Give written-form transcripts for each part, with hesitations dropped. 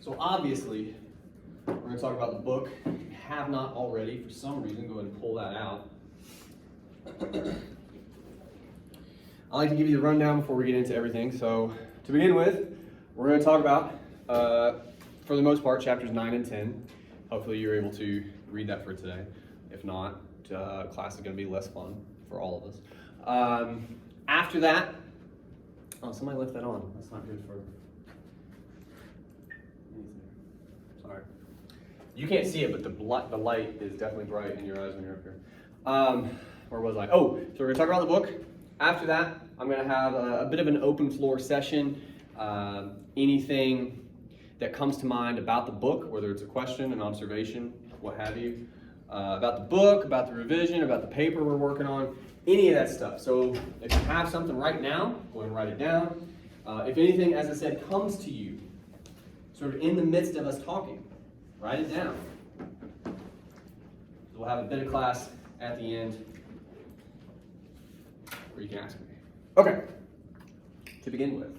So obviously, we're going to talk about the book. If you have not already, for some reason, go ahead and pull that out. I like to give you the rundown before we get into everything. So to begin with, we're going to talk about, for the most part, chapters 9 and 10. Hopefully you're able to read that for today. If not, class is going to be less fun for all of us. After that, oh, somebody left that on. That's not good for anything. Sorry. You can't see it, but the light is definitely bright in your eyes when you're up here. Where was I? Oh, so we're going to talk about the book. After that, I'm going to have a bit of an open floor session. Anything that comes to mind about the book, whether it's a question, an observation, what have you, about the book, about the revision, about the paper we're working on, any of that stuff. So if you have something right now, go ahead and write it down. If anything, as I said, comes to you, sort of in the midst of us talking, write it down. We'll have a bit of class at the end where you can ask me. Okay, to begin with.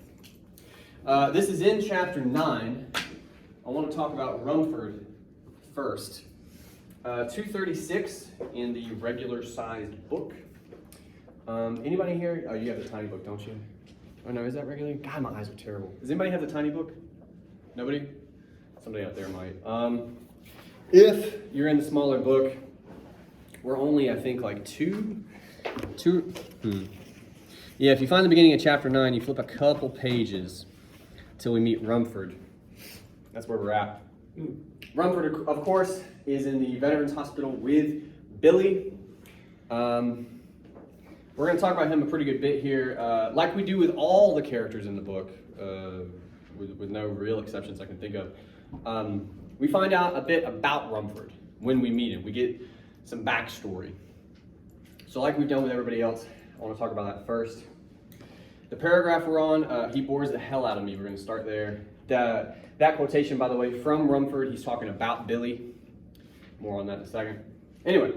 This is in chapter 9. I want to talk about Rumford first. 236 in the regular sized book. Anybody here? Oh, you have the tiny book, don't you? Oh no, is that regular? God, my eyes are terrible. Does anybody have the tiny book? Nobody? Somebody out there might. If you're in the smaller book, we're only, I think, like Yeah, if you find the beginning of chapter 9, you flip a couple pages till we meet Rumford. That's where we're at. Rumford, of course, is in the Veterans Hospital with Billy. We're going to talk about him a pretty good bit here, like we do with all the characters in the book, with no real exceptions I can think of. We find out a bit about Rumford when we meet him. We get some backstory. So like we've done with everybody else, I want to talk about that first. The paragraph we're on, he bores the hell out of me. We're going to start there. That quotation, by the way, from Rumford, he's talking about Billy. More on that in a second. Anyway,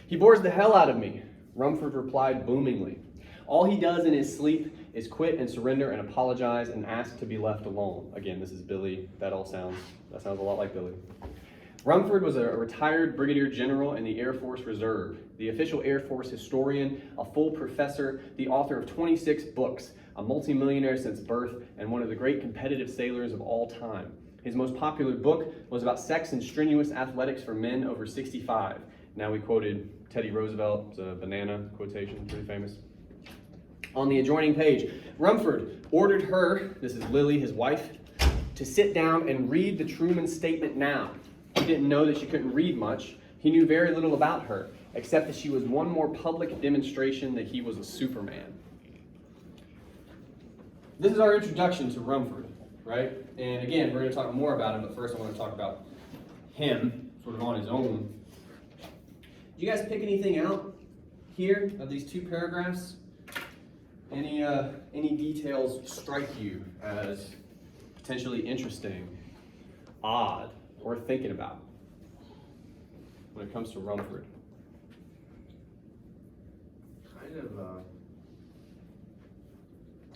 he bores the hell out of me, Rumford replied boomingly. All he does in his sleep is quit and surrender and apologize and ask to be left alone. Again, this is Billy. That sounds a lot like Billy. Rumford was a retired brigadier general in the Air Force Reserve, the official Air Force historian, a full professor, the author of 26 books, a multimillionaire since birth, and one of the great competitive sailors of all time. His most popular book was about sex and strenuous athletics for men over 65. Now we quoted Teddy Roosevelt's banana quotation, pretty famous. On the adjoining page, Rumford ordered her, this is Lily, his wife, to sit down and read the Truman Statement now. He didn't know that she couldn't read much. He knew very little about her, except that she was one more public demonstration that he was a Superman. This is our introduction to Rumford, right? And again, we're going to talk more about him, but first I want to talk about him, sort of on his own. Did you guys pick anything out here of these two paragraphs? Any details strike you as potentially interesting, odd, worth thinking about when it comes to Rumford? Kind of, I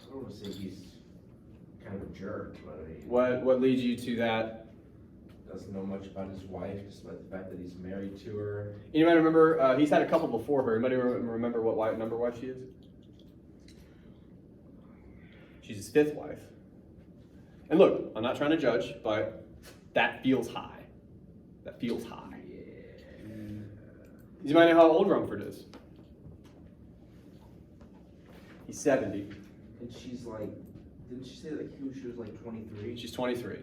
don't want to say he's kind of a jerk, but I mean, What leads you to that? Doesn't know much about his wife, despite the fact that he's married to her. Anybody remember, he's had a couple before her. Anybody remember what number wife she is? She's his 5th wife. And look, I'm not trying to judge, but that feels high. That feels high. Yeah. Does anybody know how old Rumford is? He's 70. And she's like, didn't she say that she was like 23? She's 23.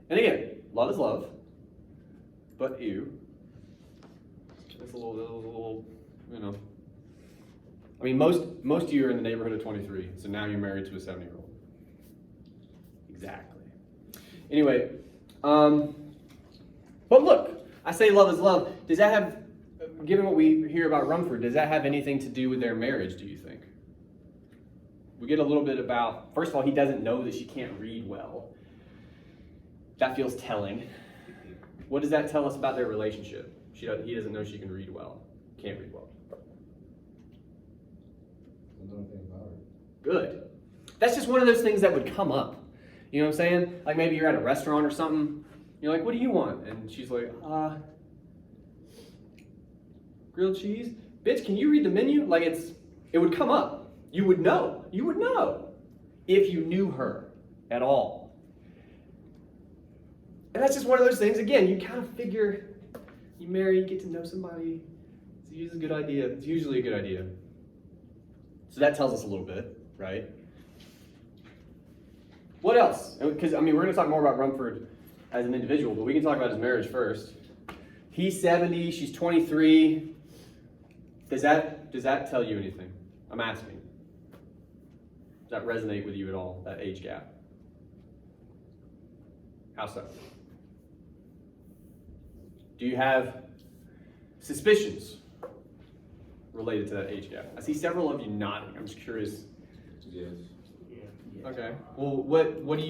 And again, love is love, but ew. It's a little, you know. I mean, most of you are in the neighborhood of 23, so now you're married to a 70-year-old. Exactly. Anyway, but look, I say love is love. Does that have, given what we hear about Rumford, does that have anything to do with their marriage, do you think? We get a little bit about, first of all, he doesn't know that she can't read well. That feels telling. What does that tell us about their relationship? He doesn't know she can read well, can't read well. Doesn't know anything about her. Good. That's just one of those things that would come up You know what I'm saying? Like maybe you're at a restaurant or something. You're like, what do you want? And she's like, grilled cheese? Bitch, can you read the menu? Like it would come up. You would know. You would know if you knew her at all. And that's just one of those things, again, you kind of figure you marry, you get to know somebody. It's usually a good idea. It's usually a good idea. So that tells us a little bit, right? What else? Because, I mean, we're going to talk more about Rumford as an individual, but we can talk about his marriage first. He's 70, she's 23. Does that tell you anything? I'm asking. Does that resonate with you at all, that age gap? How so? Do you have suspicions related to that age gap? I see several of you nodding. I'm just curious. Yes. Okay. Well, what do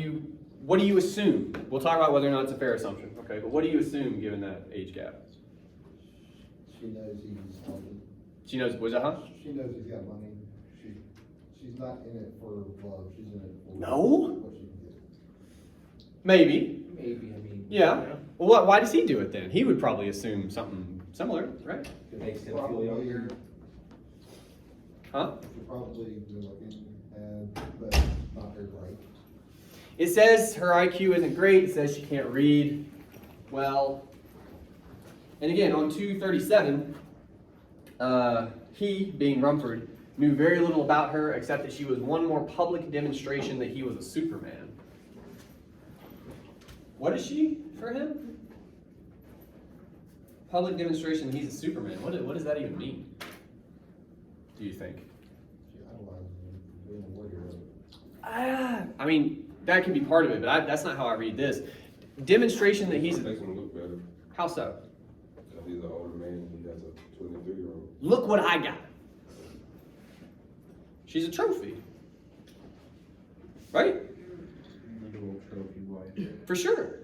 you assume? We'll talk about whether or not it's a fair assumption. Okay, but what do you assume given that age gap? She knows he's healthy. She knows. Was that huh? She knows he's got money. She's not in it for love. She's in it for No? what she can get. Maybe. Maybe, I mean. Yeah. Well, why does he do it then? He would probably assume something similar, right? It makes him feel younger. Huh? She's probably good looking, but not very bright. It says her IQ isn't great. It says she can't read well. And again, on 237, he, being Rumford, knew very little about her except that she was one more public demonstration that he was a Superman. What is she for him? Public demonstration that he's a Superman. What does that even mean? Do you think? She idolizes him for being a warrior. I mean, that can be part of it, but that's not how I read this. Demonstration that he's... It makes him look better. How so? Because he's an older man and he has a 23-year-old. Look what I got. She's a trophy. Right? Little trophy wife. For sure.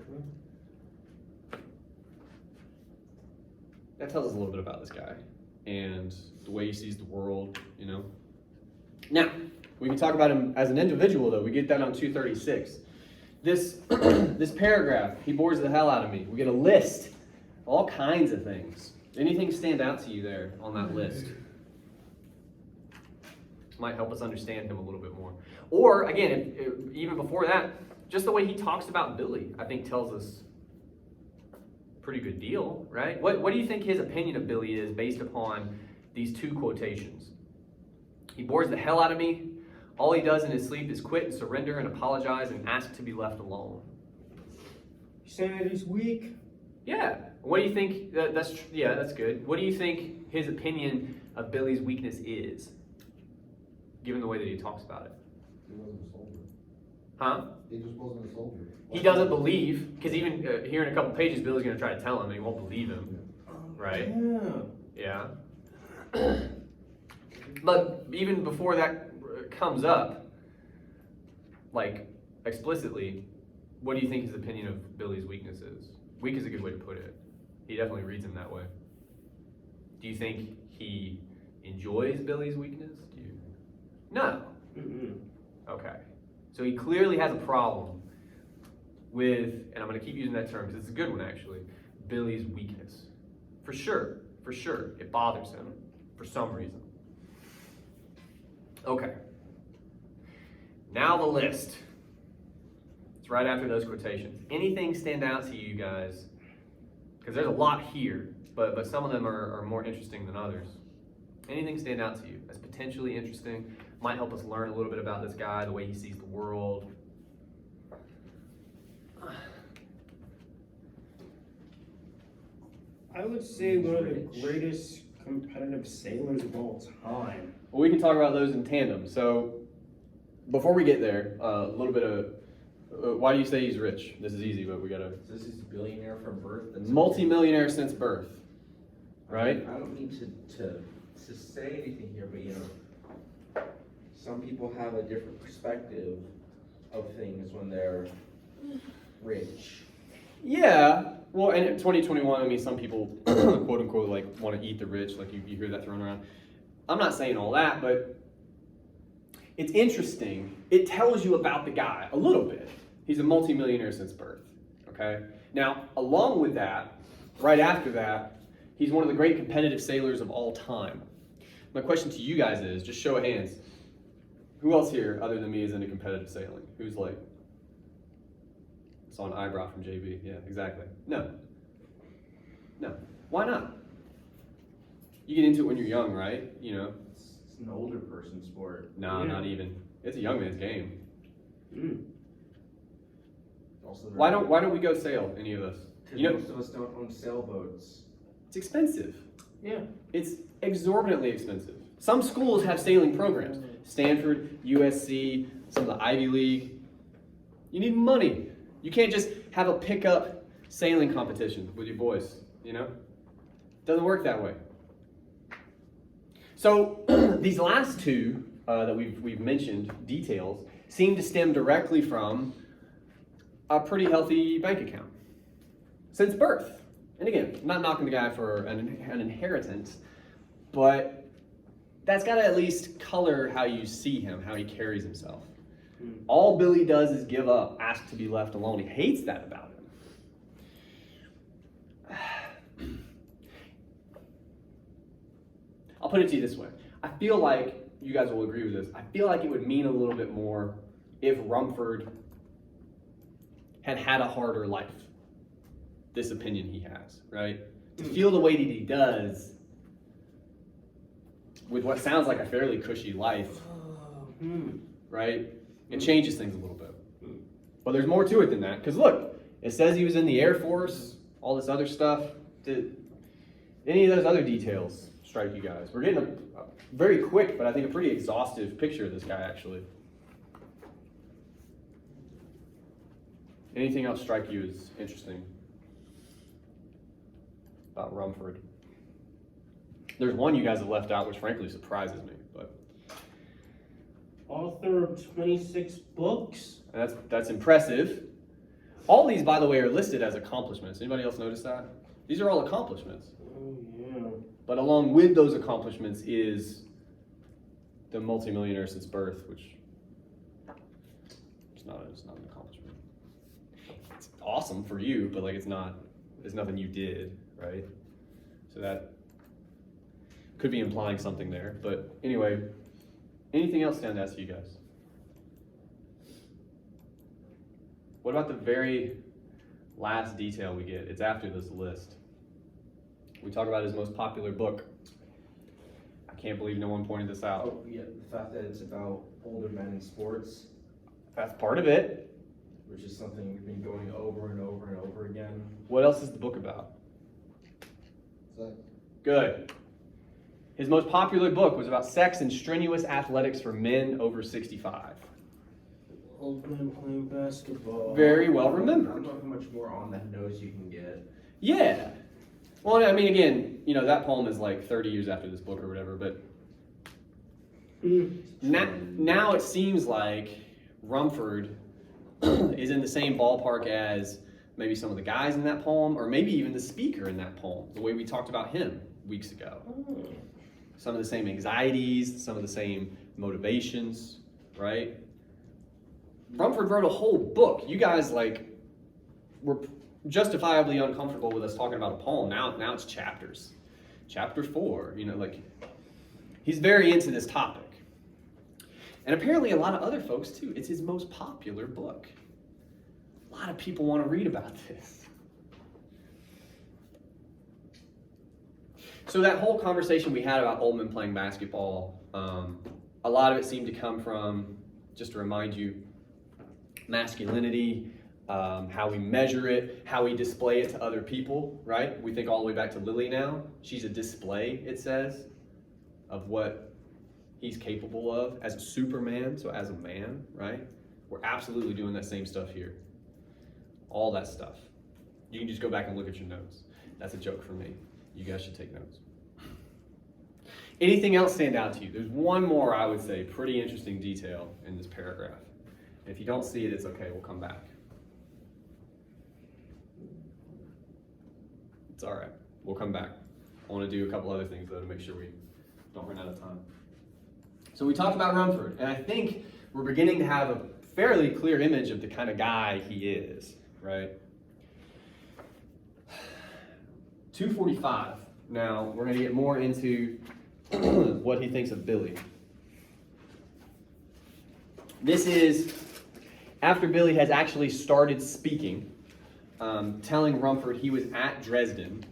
That tells us a little bit about this guy and the way he sees the world, you know. Now, we can talk about him as an individual, though. We get that on 236. This paragraph, he bores the hell out of me. We get a list, all kinds of things. Anything stand out to you there on that list? Might help us understand him a little bit more. Or, again, even before that, just the way he talks about Billy, I think tells us a pretty good deal, right? What do you think his opinion of Billy is based upon these two quotations? He bores the hell out of me. All he does in his sleep is quit and surrender and apologize and ask to be left alone. You saying that he's weak? Yeah. What do you think? That's good. What do you think his opinion of Billy's weakness is, given the way that he talks about it? He wasn't a soldier. Huh? He just wasn't a soldier. He doesn't believe, because even here in a couple pages, Billy's going to try to tell him, and he won't believe him. Right? Yeah. Yeah. But even before that comes up, like explicitly, what do you think his opinion of Billy's weakness is? Weak is a good way to put it. He definitely reads him that way. Do you think he enjoys Billy's weakness? Do you? No. Okay. So he clearly has a problem with, and I'm going to keep using that term because it's a good one actually, Billy's weakness. For sure. It bothers him for some reason. Okay. Now the list. It's right after those quotations. Anything stand out to you guys? Because there's a lot here, but some of them are more interesting than others. Anything stand out to you as potentially interesting? Might help us learn a little bit about this guy, the way he sees the world. I would say one of the greatest competitive sailors of all time. Well, we can talk about those in tandem. So before we get there, a little bit of why do you say he's rich? This is easy, but we gotta. This is a billionaire from birth. That's Multi-millionaire since birth, right? I don't mean to say anything here, but you know, some people have a different perspective of things when they're rich. Yeah. Well, and in 2021, I mean, some people, quote unquote, like want to eat the rich, like you hear that thrown around. I'm not saying all that, but it's interesting. It tells you about the guy a little bit, He's a multimillionaire since birth, okay? Now, along with that, right after that, he's one of the great competitive sailors of all time. My question to you guys is, just show of hands, who else here other than me is into competitive sailing? Who's like, saw an eyebrow from JB, yeah, exactly. No. Why not? You get into it when you're young, right? You know? It's an older person sport. No, Yeah. not even. It's a young man's game. Also, Why don't we go sail, any of us? Because You know, most of us don't own sailboats. it's expensive. Yeah. It's exorbitantly expensive. Some schools have sailing programs. Stanford, USC, some of the Ivy League. You need money. You can't just have a pickup sailing competition with your boys, you know? Doesn't work that way. So these last two that we've mentioned, details, seem to stem directly from a pretty healthy bank account since birth. And again, I'm not knocking the guy for an inheritance, but that's got to at least color how you see him, how he carries himself. All Billy does is give up, ask to be left alone. He hates that about him. I'll put it to you this way. I feel like, you guys will agree with this, I feel like it would mean a little bit more if Rumford had had a harder life. This opinion he has, right? To feel the way that he does with what sounds like a fairly cushy life, right? It changes things a little bit. But there's more to it than that, because look, it says he was in the Air Force, all this other stuff. Did any of those other details strike you guys? We're getting a very quick, but I think a pretty exhaustive picture of this guy, actually. Anything else strike you as interesting about Rumford? There's one you guys have left out, which frankly surprises me, but Author of 26 books. that's impressive. All these, by the way, are listed as accomplishments. Anybody else notice that? These are all accomplishments. Oh, yeah. But along with those accomplishments is the multimillionaire since birth, which it's not an accomplishment. It's awesome for you, but like it's nothing you did, right? So that could be implying something there. But anyway, anything else stand out to you guys? What about the very last detail we get? It's after this list. We talk about his most popular book. I can't believe no one pointed this out. Oh, yeah, the fact that it's about older men in sports, That's part of it. which is something we've been going over and over and over again. What else is the book about? So, Good. His most popular book was about sex and strenuous athletics for men over 65. Old men playing basketball. Very well I don't remembered. know how much more on that nose you can get. Yeah. Well, I mean, again, you know, that poem is like 30 years after this book or whatever, but now it seems like Rumford is in the same ballpark as maybe some of the guys in that poem, or maybe even the speaker in that poem, the way we talked about him weeks ago. Some of the same anxieties, some of the same motivations, right? Rumford wrote a whole book. You guys were justifiably uncomfortable with us talking about a poem. Now it's chapters. Chapter 4, he's very into this topic. And apparently a lot of other folks too. It's his most popular book. A lot of people want to read about this. So that whole conversation we had about old men playing basketball, a lot of it seemed to come from, just to remind you, masculinity, how we measure it, how we display it to other people, right? We think all the way back to Lily now. She's a display, it says, of what he's capable of as a superman, so as a man, right? We're absolutely doing that same stuff here. All that stuff. You can just go back and look at your notes. That's a joke for me. You guys should take notes. Anything else stand out to you? There's one more, I would say, pretty interesting detail in this paragraph. If you don't see it, it's okay. We'll come back. It's all right. We'll come back. I want to do a couple other things, though, to make sure we don't run out of time. So we talked about Rumford, and I think we're beginning to have a fairly clear image of the kind of guy he is, right? 245. Now, we're going to get more into what he thinks of Billy. This is after Billy has actually started speaking, telling Rumford he was at Dresden.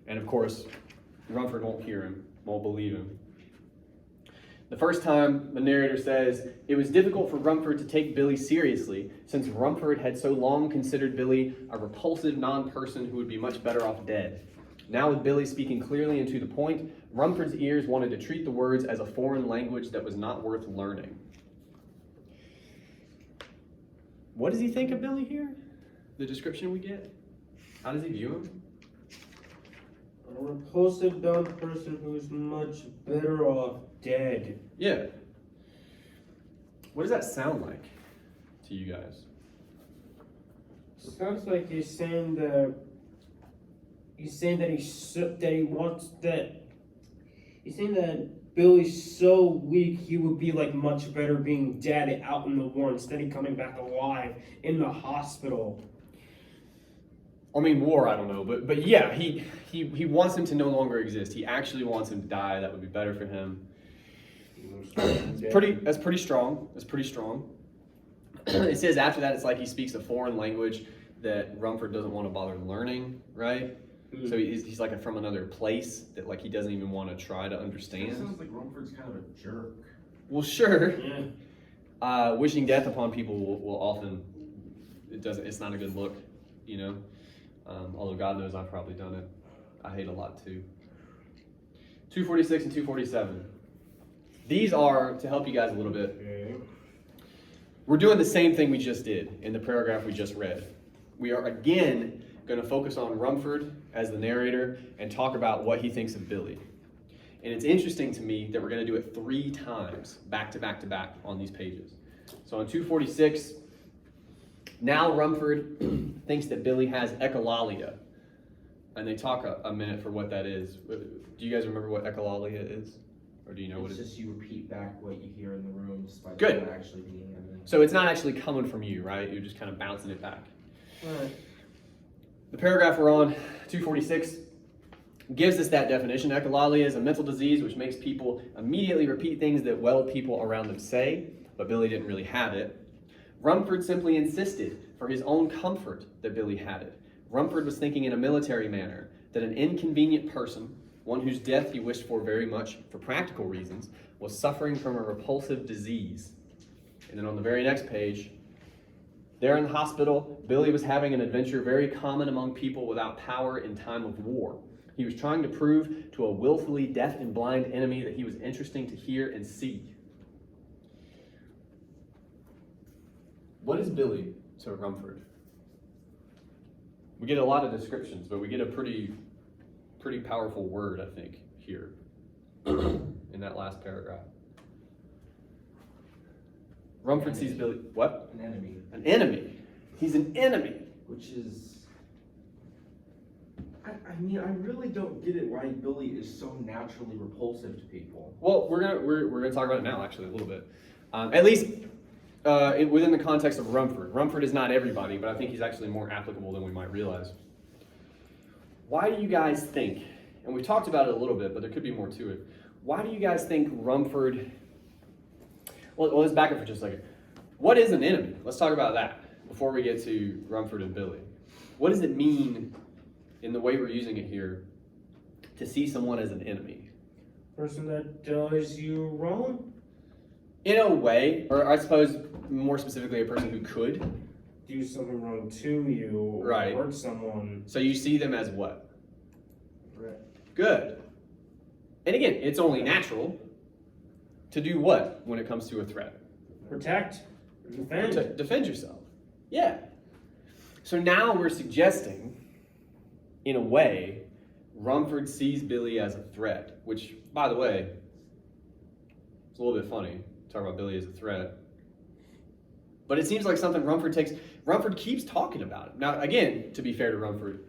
And of course, Rumford won't hear him, won't believe him. The first time, the narrator says, it was difficult for Rumford to take Billy seriously, since Rumford had so long considered Billy a repulsive non-person who would be much better off dead. Now with Billy speaking clearly and to the point, Rumford's ears wanted to treat the words as a foreign language that was not worth learning. What does he think of Billy here? The description we get? How does he view him? A repulsive dumb person who's much better off dead. Yeah. What does that sound like to you guys? Sounds like he's saying that he's saying that Billy's so weak he would be like much better being dead out in the war instead of coming back alive in the hospital. I mean, war, I don't know, but yeah, he wants him to no longer exist. He actually wants him to die. That would be better for him. That's pretty strong. That's pretty strong. It says after that, it's like he speaks a foreign language that Rumford doesn't want to bother learning, right? Mm. So he's like from another place that like he doesn't even want to try to understand. It sounds like Rumford's kind of a jerk. Well, sure. Yeah. Wishing death upon people will often, it's not a good look, you know? Although God knows I've probably done it. I hate a lot too. 246 and 247. These are, to help you guys a little bit, Okay. we're doing the same thing we just did in the paragraph we just read. We are again going to focus on Rumford as the narrator and talk about what he thinks of Billy. And it's interesting to me that we're going to do it 3 times, back to back to back on these pages. So on 246, now Rumford thinks that Billy has echolalia. And they talk a minute for what that is. Do you guys remember what echolalia is? Or do you know what it is? It's just you repeat back what you hear in the room despite Good. not actually being in it. So it's not actually coming from you, right? You're just kind of bouncing it back. Alright. The paragraph we're on, 246, gives us that definition. Echolalia is a mental disease which makes people immediately repeat things that well people around them say, but Billy didn't really have it. Rumford simply insisted for his own comfort that Billy had it. Rumford was thinking in a military manner that an inconvenient person, one whose death he wished for very much for practical reasons, was suffering from a repulsive disease. And then on the very next page, there in the hospital, Billy was having an adventure very common among people without power in time of war. He was trying to prove to a willfully deaf and blind enemy that he was interesting to hear and see. What is Billy to Rumford? We get a lot of descriptions, but we get a pretty powerful word, I think, here in that last paragraph. Rumford sees Billy, what? An enemy. An enemy. He's an enemy. Which is, I mean, I really don't get it why Billy is so naturally repulsive to people. Well, we're gonna talk about it now, actually, a little bit. At least within the context of Rumford. Rumford is not everybody, but I think he's actually more applicable than we might realize. Why do you guys think, and we've talked about it a little bit, but there could be more to it. Why do you guys think Rumford, well, let's back up for just a second. What is an enemy? Let's talk about that before we get to Rumford and Billy. What does it mean in the way we're using it here to see someone as an enemy? Person that does you wrong? In a way, or I suppose more specifically a person who could. Do something wrong to you or Right. hurt someone. So you see them as what? Right. Good. And again, it's only natural to do what when it comes to a threat? Protect. Defend. To defend yourself. Yeah. So now we're suggesting, in a way, Rumford sees Billy as a threat, which, by the way, it's a little bit funny to talk about Billy as a threat. But it seems like something Rumford keeps talking about it. Now, again, to be fair to Rumford,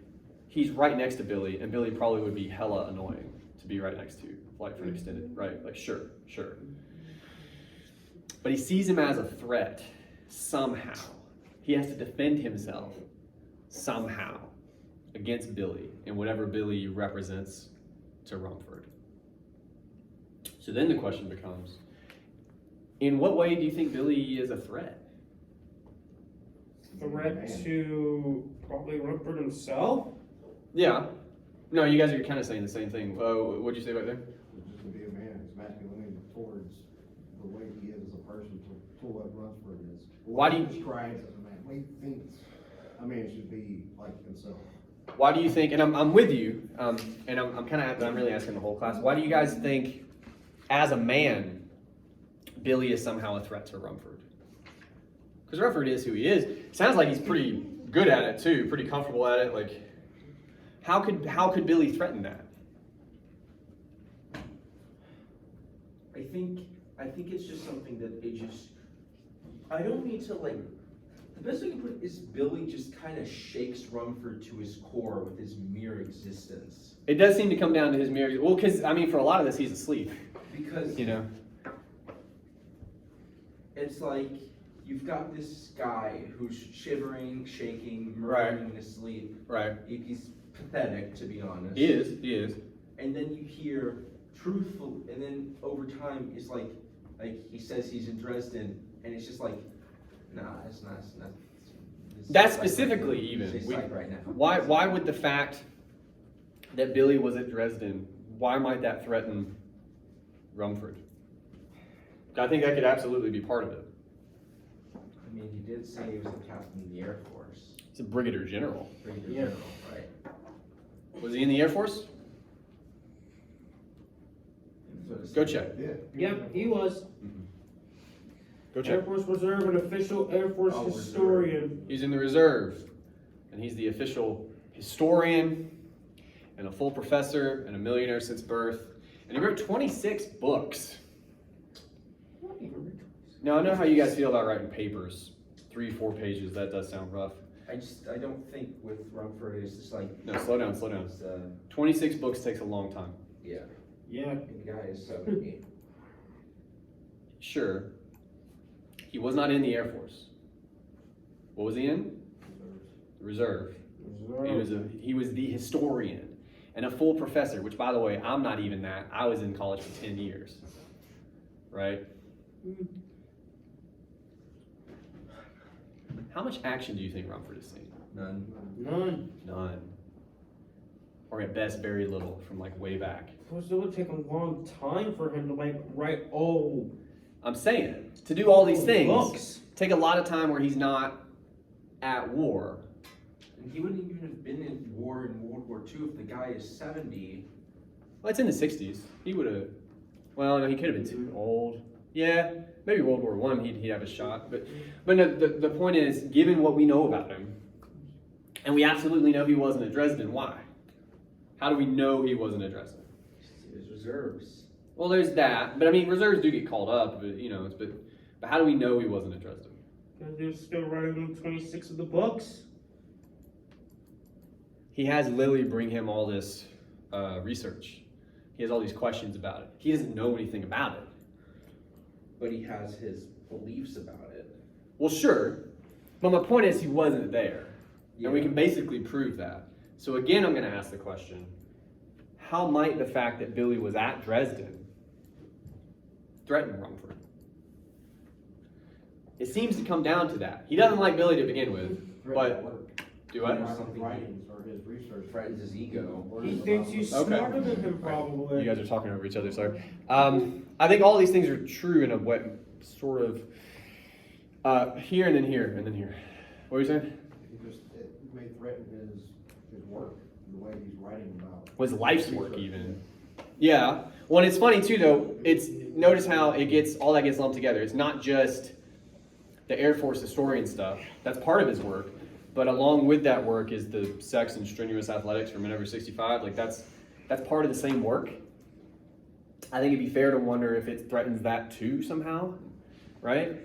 he's right next to Billy, and Billy probably would be hella annoying to be right next to, like for an extended, right? Like, sure. But he sees him as a threat. somehow. He has to defend himself somehow against Billy and whatever Billy represents to Rumford. So then the question becomes, in what way do you think Billy is a threat? Threat to probably Rumford himself? Yeah. No, you guys are kind of saying the same thing. What'd you say right there? Just to be a man, his masculinity towards the way he is as a person to what Rumford is. Why do you- What he describes as a man, what he thinks a man should be like himself. Why do you think, and I'm with you, and I'm really asking the whole class, why do you guys think, as a man, Billy is somehow a threat to Rumford? Because Rumford is who he is. Sounds like he's pretty good at it too, pretty comfortable at it. Like, how could Billy threaten that? I think it's just something that I don't need to like, the best way to put it is Billy just kind of shakes Rumford to his core with his mere existence. It does seem to come down to his marriage. Well, because I mean, for a lot of this, he's asleep. Because, You know. it's like, you've got this guy who's shivering, shaking, Right. murmuring in his sleep. Right. He's pathetic, to be honest. He is. He is. And then you hear truthful, and then over time, it's like he says he's in Dresden, and it's just like, nah, it's not. It's That psych specifically, right now. even. It's psych right now. Why would the fact that Billy was at Dresden, why might that threaten Rumford? I think that could absolutely be part of it. I mean, he did say he was the captain of the Air Force. It's a brigadier general. Brigadier Yeah. General, right? Was he in the Air Force? Go check. Yeah. Yep, he was. Go Air check. Force Reserve and official Air Force Oh, historian. He's in the reserve, and he's the official historian, and a full professor, and a millionaire since birth. And he wrote 26 books. Not even rich. Now I know how you guys feel about writing papers, 3-4 pages. That does sound rough. I don't think with Rumford, it's just like, No, slow down, slow down. it's, 26 books takes a long time. yeah, Yeah. and the guy is 70. Sure. He was not in the Air Force. What was he in? The reserve. He was the historian and a full professor, which by the way, I'm not even that. I was in college for 10 years. Right? How much action do you think Rumford has seen? None. None. None. Or at best, very little from like way back. Plus, it would take a long time for him to like write all I'm saying, to do all these things, books. take a lot of time where he's not at war. And he wouldn't even have been in war in World War II if the guy is 70. Well, it's in the 60s. He would have, well, no, he could have been too old. Yeah, maybe World War I, he'd have a shot. But no, the point is, given what we know about him, and we absolutely know he wasn't at Dresden, why? How do we know he wasn't at Dresden? His reserves. Well, there's that, but I mean, reserves do get called up, but you know, but how do we know he wasn't at Dresden? Because they're still writing 26 of the books. He has Lily bring him all this research. He has all these questions about it. He doesn't know anything about it. But he has his beliefs about it. Well, sure, but my point is he wasn't there, and we Yeah. can basically prove that. So again, I'm going to ask the question: how might the fact that Billy was at Dresden threaten Rumford? It seems to come down to that. He doesn't like Billy to begin with, but do I? Yeah. His writings or his research. Threatens his ego. He thinks he's Okay. smarter than him, probably. You guys are talking over each other. Sorry. I think all these things are true in a way, sort of. Here and then here and then here. What were you saying? It may threaten his work, the way he's writing about. Was life's work even? Yeah. Well, and it's funny too, though. Notice how all that gets lumped together. It's not just the Air Force historian stuff. That's part of his work, but along with that work is the sex and strenuous athletics for men over 65. Like that's part of the same work. I think it'd be fair to wonder if it threatens that too somehow, right?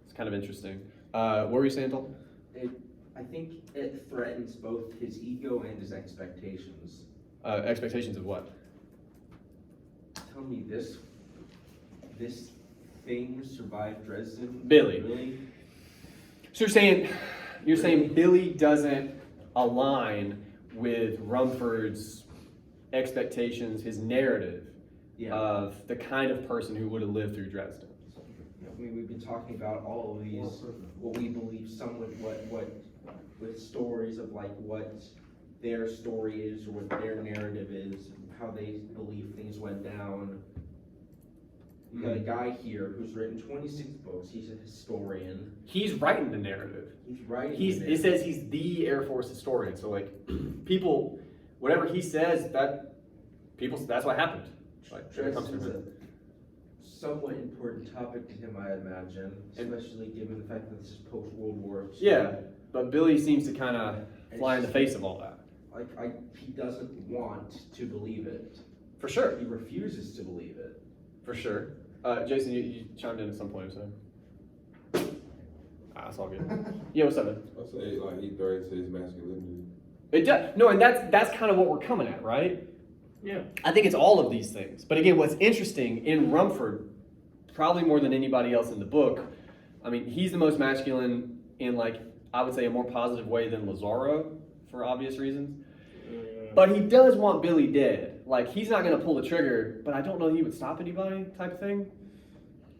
It's kind of interesting. What were you saying, Dalton? I think it threatens both his ego and his expectations. Expectations of what? Tell me this thing survived Dresden? Billy. Really? So you're saying Billy doesn't align with Rumford's expectations, his narrative Yeah. of the kind of person who would have lived through Dresden. I mean, we've been talking about all of these, what we believe someone, with stories of like what their story is or what their narrative is, how they believe things went down. You got a guy here who's written 26 books. He's a historian. He's writing the narrative. He's writing. It says he's the Air Force historian. So like, people, whatever he says, that's what happened. Like, that comes from Dresden's him. a somewhat important topic to him, I imagine, especially given the fact that this is post-World War II. Yeah, but Billy seems to kind of fly in the face of all that. He doesn't want to believe it. For sure. He refuses to believe it. For sure. Jason, you chimed in at some point, so. That's all good. Yeah, what's up, man? I say like he threatens his masculinity. It does. No, and that's kind of what we're coming at, right? Yeah. I think it's all of these things. But again, what's interesting in Rumford, probably more than anybody else in the book, I mean, he's the most masculine in, like, I would say a more positive way than Lazaro, for obvious reasons. But he does want Billy dead. Like, he's not going to pull the trigger, but I don't know he would stop anybody type of thing.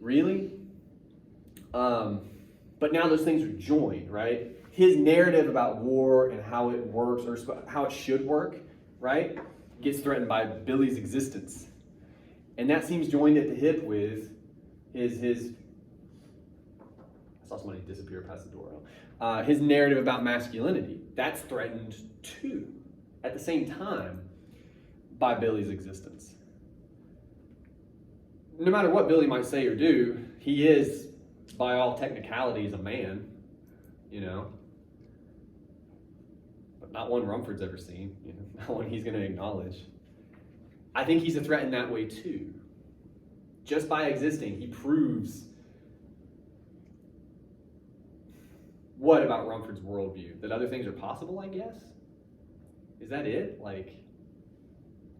Really? But now those things are joined, right? His narrative about war and how it works, or how it should work, right, gets threatened by Billy's existence. And that seems joined at the hip with his I saw somebody disappear past the door. His narrative about masculinity, that's threatened too, at the same time, by Billy's existence. No matter what Billy might say or do, he is, by all technicalities, a man, you know. But not one Rumford's ever seen, you know, not one he's going to acknowledge. I think he's a threat in that way too. Just by existing, he proves what about Rumford's worldview? That other things are possible, I guess? Is that it? Like,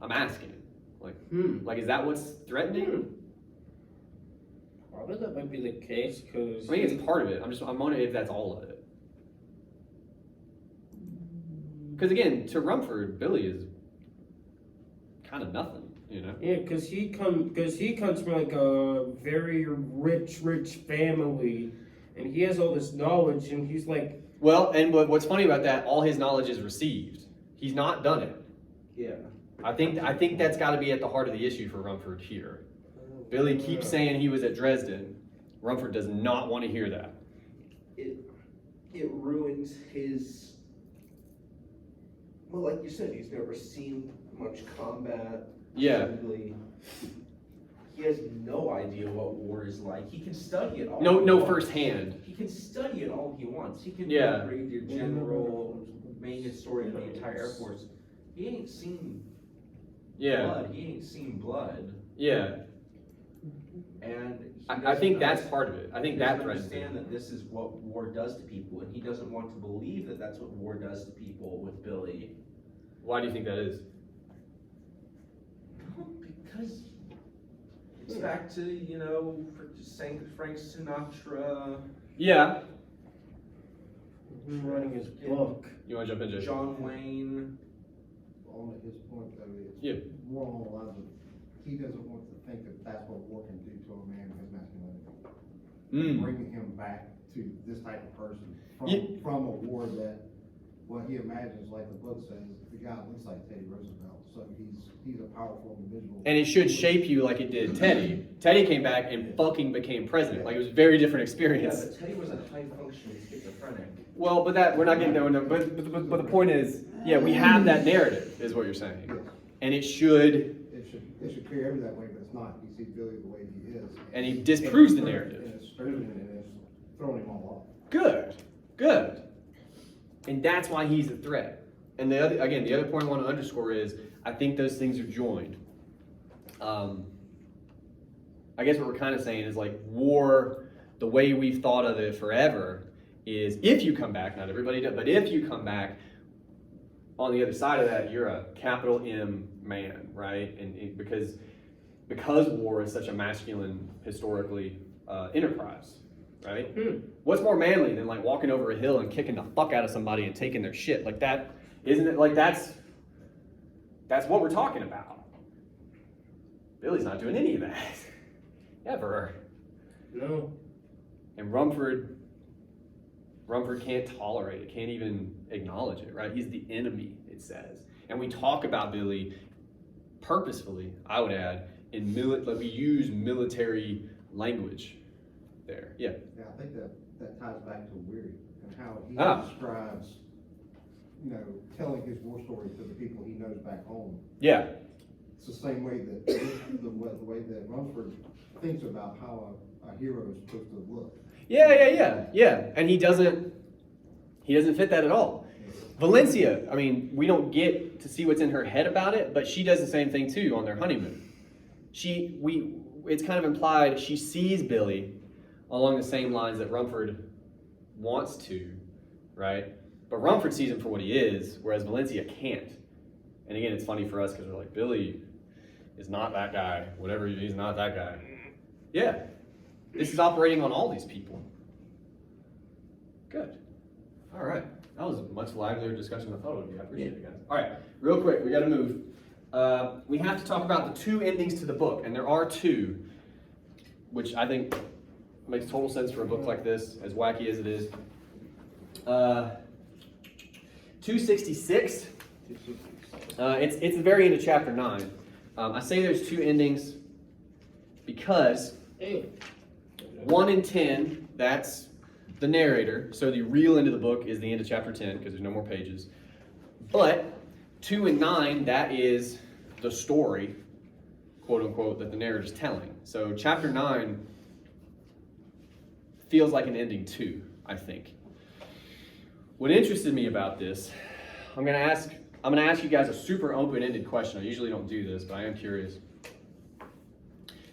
I'm asking. Like, is that what's threatening? Probably that might be the case, because I think it's part of it. I'm wondering if that's all of it. Because again, to Rumford, Billy is kind of nothing, you know? yeah, because he comes from like a very rich family, and he has all this knowledge, and he's like, Well, and what's funny about that, all his knowledge is received. He's not done it. Yeah. I think that's got to be at the heart of the issue for Rumford here. Billy keeps saying he was at Dresden. Rumford does not want to hear that. It ruins his. Well, like you said, he's never seen much combat. Yeah. Really. He has no idea what war is like. He can study it all. No he wants. firsthand. He can study it all he wants. He can Yeah. be brigadier general, main historian of the entire Air Force. He ain't seen blood. He ain't seen blood. Yeah. And I think that's part of it. I think he that doesn't threatens it. understand that this is what war does to people, and he doesn't want to believe that that's what war does to people with Billy. Why do you think that is? Because it's back to, you know, Frank Sinatra, Yeah. writing his book. You want to jump in, Jason? John Wayne. On his point though, it's Yeah. more along the lines of, he doesn't want to think that that's what war can do to a man of his masculinity. Bringing him back to this type of person from a war that, what he imagines, like the book says, the guy looks like Teddy Roosevelt, so he's a powerful individual. And it should shape you like it did Teddy. Teddy came back and fucking became president. Like, it was a very different Yeah, experience. but Teddy was a high-functioning schizophrenic. Well, but we're not getting there. But the point is, yeah, we have that narrative, is what you're saying. Yes. And it should, It should carry every that way, but it's not. He sees Billy the way he is. and he disproves the And narrative. it's strengthening it, and it's throwing him all off. Good. And that's why he's a threat. And the other point I want to underscore is, I think those things are joined. I guess what we're kind of saying is, like, war, the way we've thought of it forever is, if you come back, not everybody does, but if you come back, on the other side of that, you're a capital M man, right? And because war is such a masculine, historically, enterprise. right? Hmm. What's more manly than like walking over a hill and kicking the fuck out of somebody and taking their shit? Like that, isn't it? Like that's what we're talking about. Billy's not doing any of that. Ever. No. And Rumford can't tolerate it, can't even acknowledge it, right? He's the enemy, it says. And we talk about Billy purposefully, I would add, like we use military language there. Yeah. Yeah, I think that ties back to Weary and how he Ah. describes, telling his war story to the people he knows back home. Yeah. It's the same way that, the way that Rumford thinks about how a hero is supposed to look. Yeah. And he doesn't fit that at all. Valencia, I mean, we don't get to see what's in her head about it, but she does the same thing too on their honeymoon. It's kind of implied she sees Billy along the same lines that Rumford wants to, right? But Rumford sees him for what he is, whereas Valencia can't. And again, it's funny for us because we're like, Billy is not that guy. Whatever, he's not that guy. Yeah. This is operating on all these people. Good. All right. That was a much livelier discussion than I thought it would be. I appreciate it, guys. All right. Real quick, we got to move. We have to talk about the two endings to the book, and there are two, which I think makes total sense for a book like this, as wacky as it is. 266. It's the very end of chapter 9. I say there's two endings because 1 and 10, that's the narrator. So the real end of the book is the end of chapter 10 because there's no more pages. But 2 and 9, that is the story, quote unquote, that the narrator's telling. So chapter 9 feels like an ending too, I think. What interested me about this, I'm gonna ask you guys a super open-ended question. I usually don't do this, but I am curious.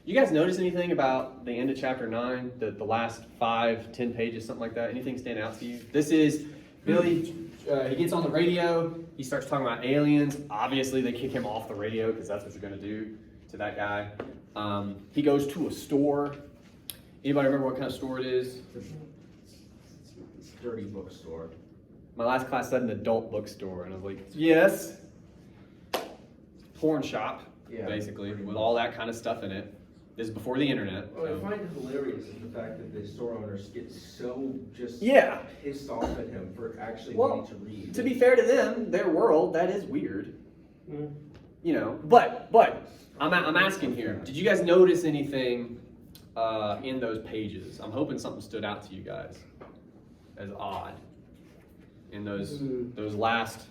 You guys notice anything about the end of chapter 9, the last 5-10 pages, something like that? Anything stand out to you? This is Billy, he gets on the radio, he starts talking about aliens. Obviously, they kick him off the radio because that's what you're gonna do to that guy. He goes to a store. Anybody remember what kind of store it is? It's a dirty bookstore. My last class said an adult bookstore, and I was like, yes. Porn shop, basically, with all that kind of stuff in it. This is before the internet. What I find hilarious is the fact that the store owners get so just pissed off at him for actually wanting to read. To be fair to them, their world, that is weird. But I'm asking here, did you guys notice anything in those pages? I'm hoping something stood out to you guys as odd in those last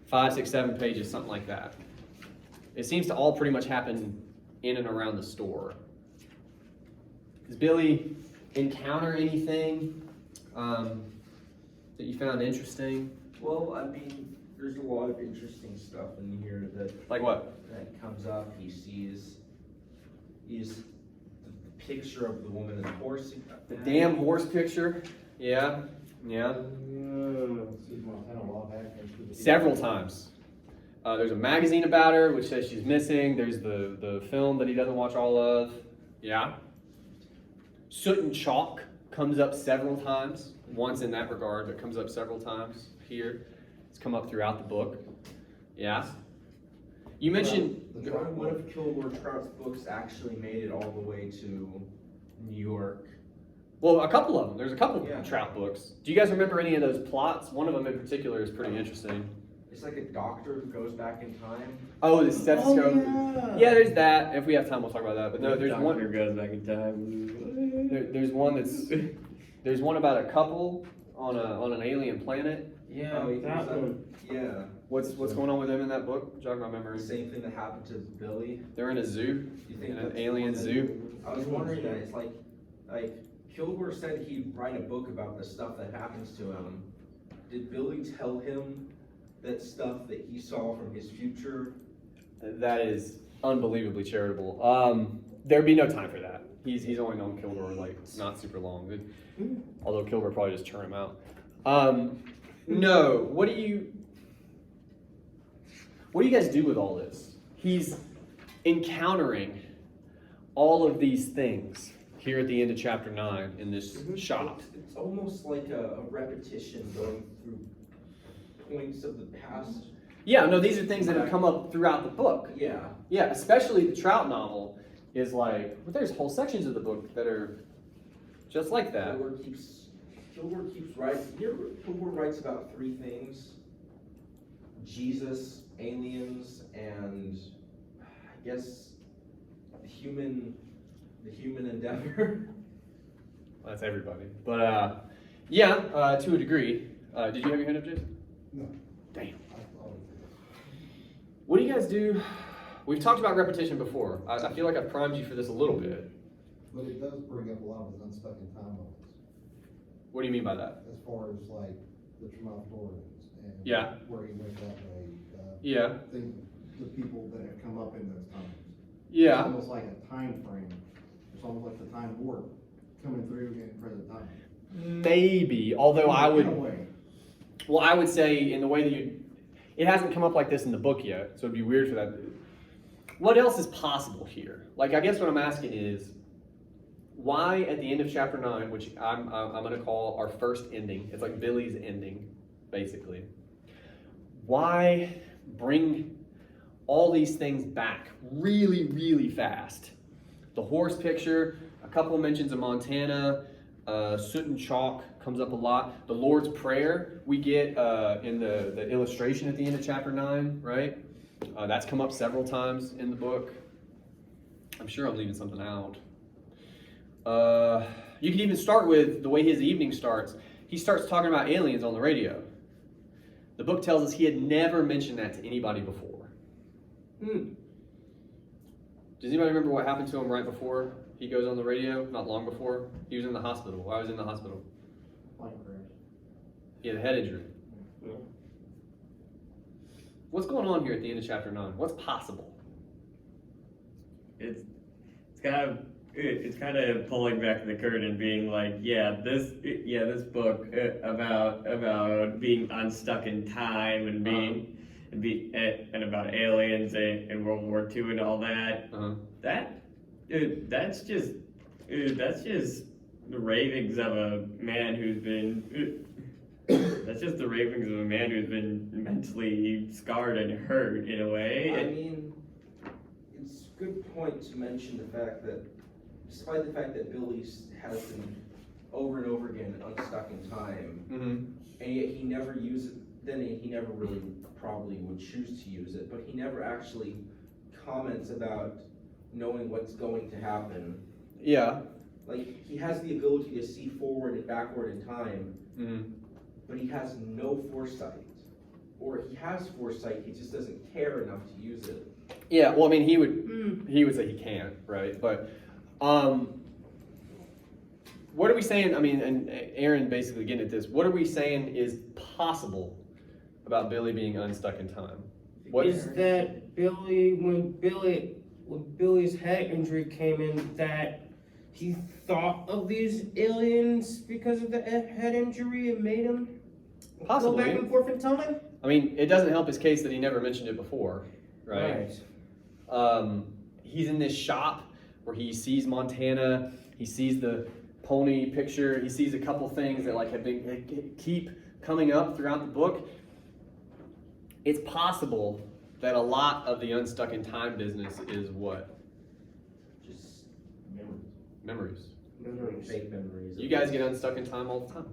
5, 6, 7 pages, something like that. It seems to all pretty much happen in and around the store. Does Billy encounter anything that you found interesting? Well, I mean, there's a lot of interesting stuff in here that Like what? that comes up. He sees the picture of the woman and the horse. The damn horse picture? Yeah. Several times. There's a magazine about her which says she's missing. There's the film that he doesn't watch all of. Yeah. Soot and chalk comes up several times. Once in that regard, but comes up several times here. It's come up throughout the book. Yeah. You mentioned... One of Kilgore Trout's books actually made it all the way to New York. Well, a couple of them. There's a couple of Trout books. Do you guys remember any of those plots? One of them in particular is pretty interesting. It's like a doctor who goes back in time. Oh, the stethoscope. Yeah, there's that. If we have time, we'll talk about that. But no, there's one. Goes back in time. There's one that's. There's one about a couple on an alien planet. Yeah, Oh, that one. Yeah. What's going on with them in that book? Jog my memory. The same thing that happened to Billy. They're in a zoo. You think In an that's alien the one that- zoo. I was wondering that. It's like Kilgore said he'd write a book about the stuff that happens to him. Did Billy tell him that stuff that he saw from his future? That is unbelievably charitable. There'd be no time for that. He's only known Kilgore like not super long. Although Kilgore probably just churn him out. No. What do you guys do with all this? He's encountering all of these things here at the end of chapter 9 in this shop. It's almost like a repetition going through points of the past. Yeah, no, these are things that have come up throughout the book. Yeah. Yeah, especially the Trout novel is like, well, there's whole sections of the book that are just like that. Kilgore keeps writing. Kilgore writes about 3 things: Jesus, aliens, and I guess the human endeavor. Well, that's everybody. But yeah, to a degree. Did you have your hand up, Jason? No. Damn. What do you guys do? We've talked about repetition before. I feel like I've primed you for this a little bit. But it does bring up a lot of his unstuck in time moments, What do you mean by that? as far as like the Tremont Thorns and Yeah. where he went that way. Yeah. The people that have come up in those times. It's Yeah. almost like a time frame. It's almost like the time warp coming through in present time. Maybe, although I In a would, way. well, I would say in the way that it hasn't come up like this in the book yet, so it'd be weird for that. What else is possible here? Like, I guess what I'm asking is, why at the end of chapter 9, which I'm going to call our first ending, it's like Billy's ending, basically. Why bring all these things back really, really fast? The horse picture, a couple of mentions of Montana, soot and chalk comes up a lot. The Lord's Prayer we get in the illustration at the end of chapter 9, right? That's come up several times in the book. I'm sure I'm leaving something out. You can even start with the way his evening starts. He starts talking about aliens on the radio. The book tells us he had never mentioned that to anybody before. Does anybody remember what happened to him right before he goes on the radio? Not long before? He was in the hospital. Why was he in the hospital? Plane crash. He had a head injury. Yeah. What's going on here at the end of chapter 9? What's possible? It's kind of pulling back the curtain, being like, this book about being unstuck in time and and about aliens and World War II and all that. That's just the ravings of a man who's been. That's just the ravings of a man who's been mentally scarred and hurt in a way. I mean, it's a good point to mention the fact that, despite the fact that Billy has been over and over again unstuck in time, and yet he never uses it, then he never really probably would choose to use it, but he never actually comments about knowing what's going to happen. Yeah. Like, he has the ability to see forward and backward in time, but he has no foresight. Or he has foresight, he just doesn't care enough to use it. Yeah, well, I mean, he would say he can't, right? But what are we saying? I mean, and Aaron basically getting at this. What are we saying is possible about Billy being unstuck in time? What Is that when Billy's head injury came in, that he thought of these aliens because of the head injury and made him possibly go back and forth in time? I mean, it doesn't help his case that he never mentioned it before, right? He's in this shop where he sees Montana, he sees the pony picture, he sees a couple things that like have been keep coming up throughout the book. It's possible that a lot of the unstuck in time business is what? Just Memories. fake memories. You guys get unstuck in time all the time.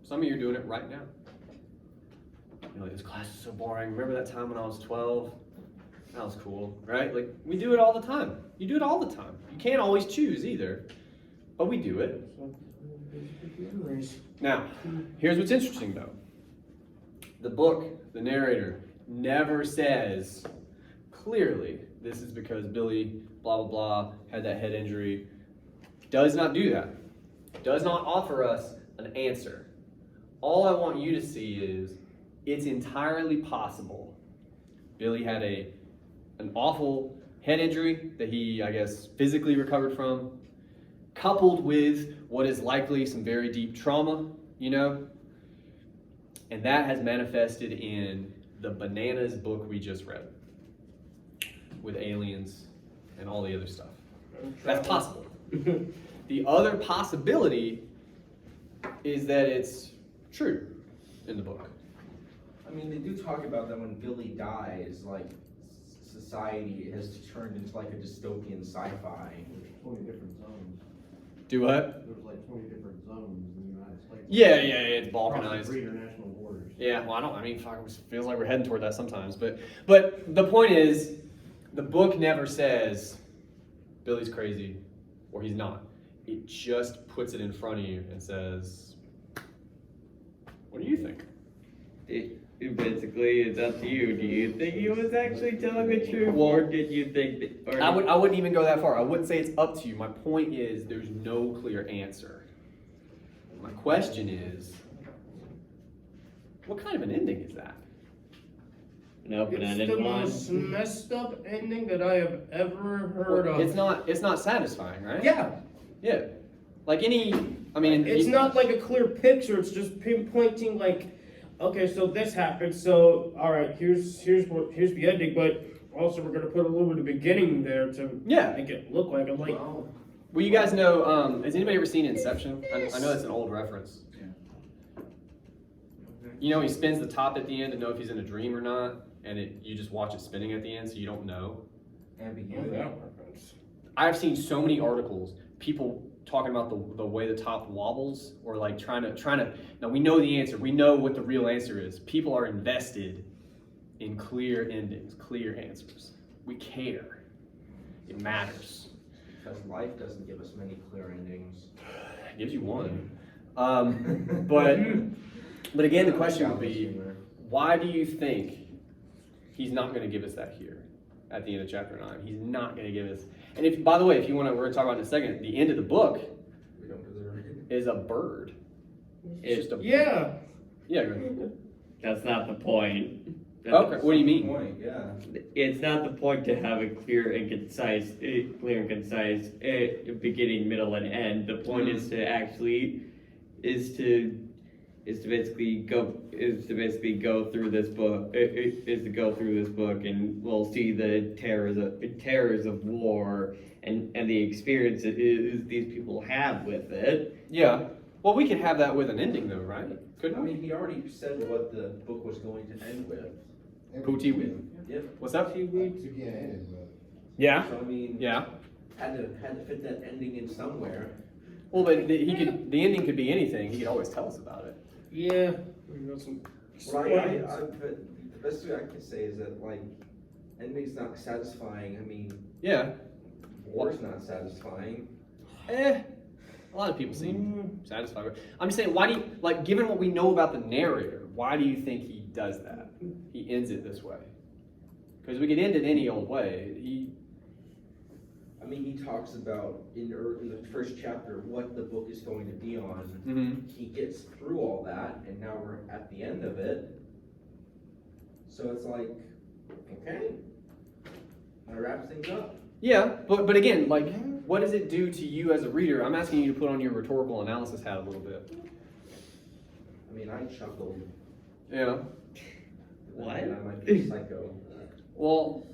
Some of you are doing it right now. You're like, this class is so boring. Remember that time when I was 12? That was cool, right? Like, we do it all the time. You do it all the time. You can't always choose either, but we do it. Now, here's what's interesting though. The book, the narrator, never says clearly this is because Billy, blah, blah, blah, had that head injury. Does not do that. Does not offer us an answer. All I want you to see is it's entirely possible Billy had an awful head injury that he, I guess, physically recovered from, coupled with what is likely some very deep trauma, you know? And that has manifested in the bananas book we just read with aliens and all the other stuff. That's possible. The other possibility is that it's true in the book. I mean, they do talk about that when Billy dies, like, society has turned into like a dystopian sci-fi. There's 20 different zones. Do what? There's like 20 different zones in the United States. Yeah, it's Across balkanized. the 3 international borders. Yeah, well, I mean, fuck, it feels like we're heading toward that sometimes. But the point is, the book never says Billy's crazy or he's not. It just puts it in front of you and says, what do you think? Basically, it's up to you. Do you think he was actually telling the truth, Well, or did you think that? Or I wouldn't even go that far. I wouldn't say it's up to you. My point is, there's no clear answer. My question is, what kind of an ending is that? an It's open-ended the one? most messed up ending that I have ever heard of. It's not satisfying, right? Yeah, Yeah. Like it's not like a clear picture. It's just pinpointing like, okay, so this happened. So all right, here's the ending, but also we're gonna put a little bit of beginning there to Yeah. make it look like I'm like. Well, Well, you guys know, has anybody ever seen Inception? I know it's an old reference. You know, he spins the top at the end to know if he's in a dream or not, and you just watch it spinning at the end, so you don't know. ambiguity. I've seen so many articles, people talking about the way the top wobbles, or like trying to. Now we know the answer. We know what the real answer is. People are invested in clear endings, clear answers. We care. It matters. Because life doesn't give us many clear endings. It gives you one. But again, the question would be, why do you think he's not going to give us that here at the end of chapter 9? He's not going to give us. And if, by the way, if you want to, we're going to talk about it in a second. The end of the book We don't deserve it. is a bird. It's just a Yeah. Yeah. Go ahead. That's not the point. Okay. What do you mean? Point, yeah. It's not the point to have a clear and concise beginning, middle, and end. The point is to actually basically go through this book. Is to go through this book, and we'll see the terrors of war and the experiences these people have with it. Yeah. Well, we can have that with an ending, though, right? Couldn't I we? mean, he already said what the book was going to end with. Pootie with. Yep. What's up? To get ended with. Yeah. So I mean, Yeah. had to fit that ending in somewhere. Well, but the ending could be anything. He could always tell us about it. Yeah. We got some But the best way I can say is that like, ending's not satisfying. I mean, Yeah. war's not satisfying. A lot of people seem satisfied with it. I'm just saying, why do you, like, given what we know about the narrator, why do you think he does that? He ends it this way. Because we could end it any old way. I mean, he talks about in the first chapter what the book is going to be on. Mm-hmm. He gets through all that, and now we're at the end of it. So it's like, okay, that wraps things up. Yeah, but again, like, what does it do to you as a reader? I'm asking you to put on your rhetorical analysis hat a little bit. I mean, I chuckled. Yeah. What? And I might be psycho. Well,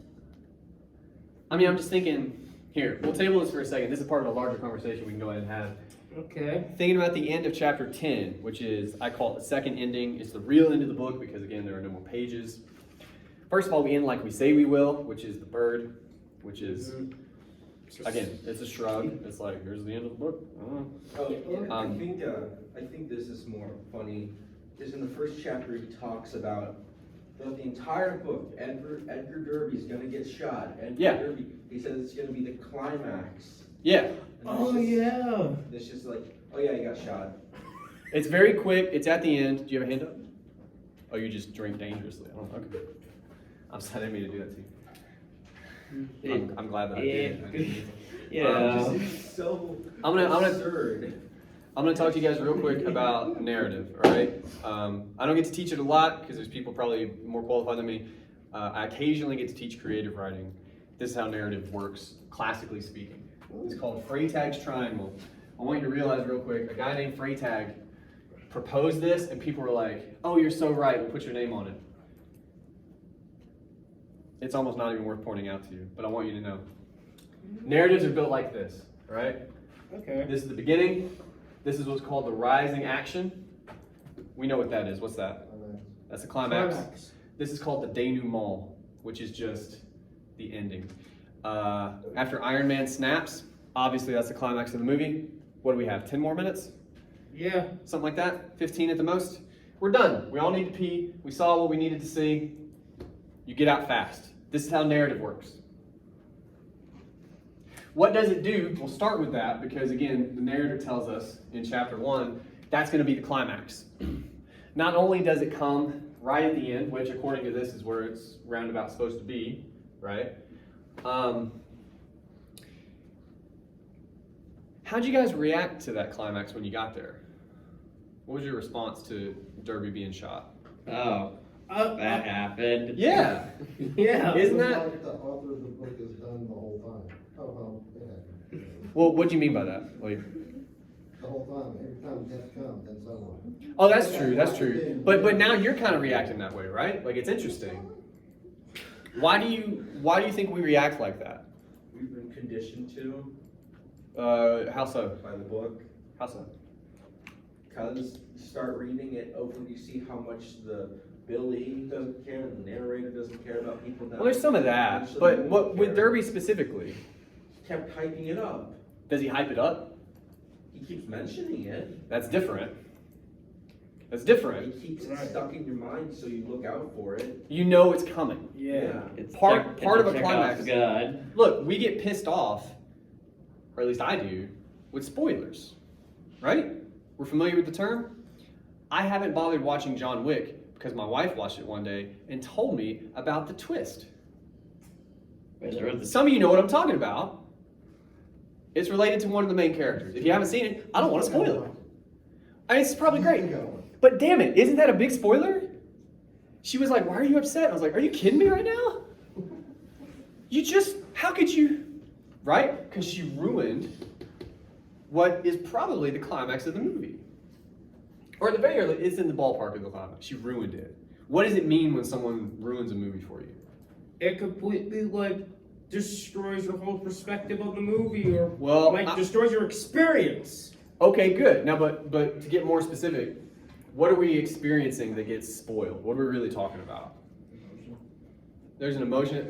I mean, I'm just thinking, here, we'll table this for a second. This is part of a larger conversation we can go ahead and have. Okay. Thinking about the end of chapter 10, which is, I call it the second ending. It's the real end of the book because, again, there are no more pages. First of all, we end like we say we will, which is the bird, which is, again, it's a shrug. It's like, here's the end of the book. I think this is more funny, is in the first chapter he talks about throughout the entire book, Edgar Derby's gonna get shot. Yeah. Derby, he says it's gonna be the climax. Yeah, And Oh yeah. It's just like, oh yeah, he got shot. it's very quick. It's at the end. Do you have a hand up? Oh, you just drink dangerously. Oh, okay. I'm sorry, I didn't mean to do that to you. I'm glad that I did. Yeah. It's so I'm gonna- absurd. I'm going to talk to you guys real quick about narrative, all right? I don't get to teach it a lot because there's people probably more qualified than me. I occasionally get to teach creative writing. This is how narrative works, classically speaking. It's called Freytag's Triangle. I want you to realize real quick, a guy named Freytag proposed this and people were like, oh, you're so right, we'll put your name on it. It's almost not even worth pointing out to you, but I want you to know. Narratives are built like this, all right? Okay. This is the beginning. This is what's called the rising action. We know what that is. What's that? That's the climax. This is called the denouement, which is just the ending. After Iron Man snaps, obviously that's the climax of the movie. What do we have? 10 more minutes? Yeah. Something like that? 15 at the most? We're done. We all need to pee. We saw what we needed to see. You get out fast. This is how narrative works. What does it do? We'll start with that because, again, the narrator tells us in chapter 1 that's going to be the climax. Not only does it come right at the end, which according to this is where it's roundabout supposed to be, right? How'd you guys react to that climax when you got there? What was your response to Derby being shot? Oh, that happened. Yeah. Yeah. Isn't It's that? like the author of the book has done the whole time. Oh, well, it happened. Well, what do you mean by that? Like, The whole time, every time death comes, and so on. oh, that's true. That's true. But now you're kind of reacting that way, right? Like it's interesting. Why do you think we react like that? We've been conditioned to How so? by the book. How so? Because you start reading it over, you see how much the Billy doesn't care, and the narrator doesn't care about people that. Well, there's some of that, Actually, but don't what with care. Derby specifically, He kept hyping it up. does he hype it up? He keeps mentioning it. That's different. That's different. He keeps it Right. stuck in your mind, so you look out for it. You know it's coming. Yeah. It's Part of a Chekhov's climax. gun. Look, we get pissed off, or at least I do, with spoilers, right? We're familiar with the term. I haven't bothered watching John Wick because my wife watched it one day and told me about the twist. Some of you know what I'm talking about. It's related to one of the main characters. If you haven't seen it, I don't want to spoil it. I mean, it's probably great. But damn it, isn't that a big spoiler? She was like, why are you upset? I was like, are you kidding me right now? How could you, right? Because she ruined what is probably the climax of the movie. Or at the very least, it's in the ballpark of the climax. She ruined it. What does it mean when someone ruins a movie for you? It completely destroys your whole perspective of the movie, or Well, destroys your experience. Okay, good. Now, but to get more specific, what are we experiencing that gets spoiled? What are we really talking about? There's an emotion.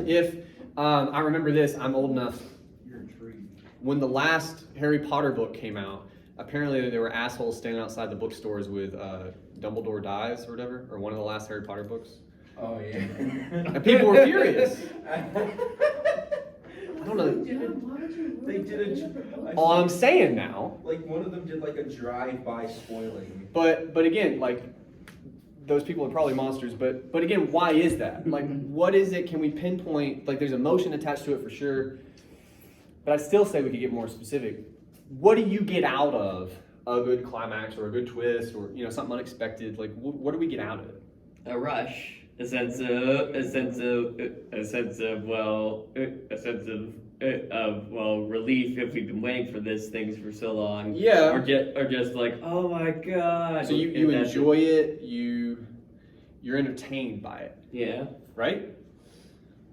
If I remember this, I'm old enough. You're intrigued. When the last Harry Potter book came out, apparently there were assholes standing outside the bookstores with Dumbledore Dies or whatever, or one of the last Harry Potter books. Oh yeah. And people were furious. I don't know. They did a. All I'm saying now. Like one of them did like a drive-by spoiling. But again, like those people are probably monsters. But again, why is that? Like, what is it? Can we pinpoint? Like, there's emotion attached to it for sure. But I still say we could get more specific. What do you get out of a good climax or a good twist or something unexpected? Like, what do we get out of it? A rush. A sense of relief if we've been waiting for this things for so long. Yeah. Or just like, oh my god. So you enjoy it. You're entertained by it, Yeah. right?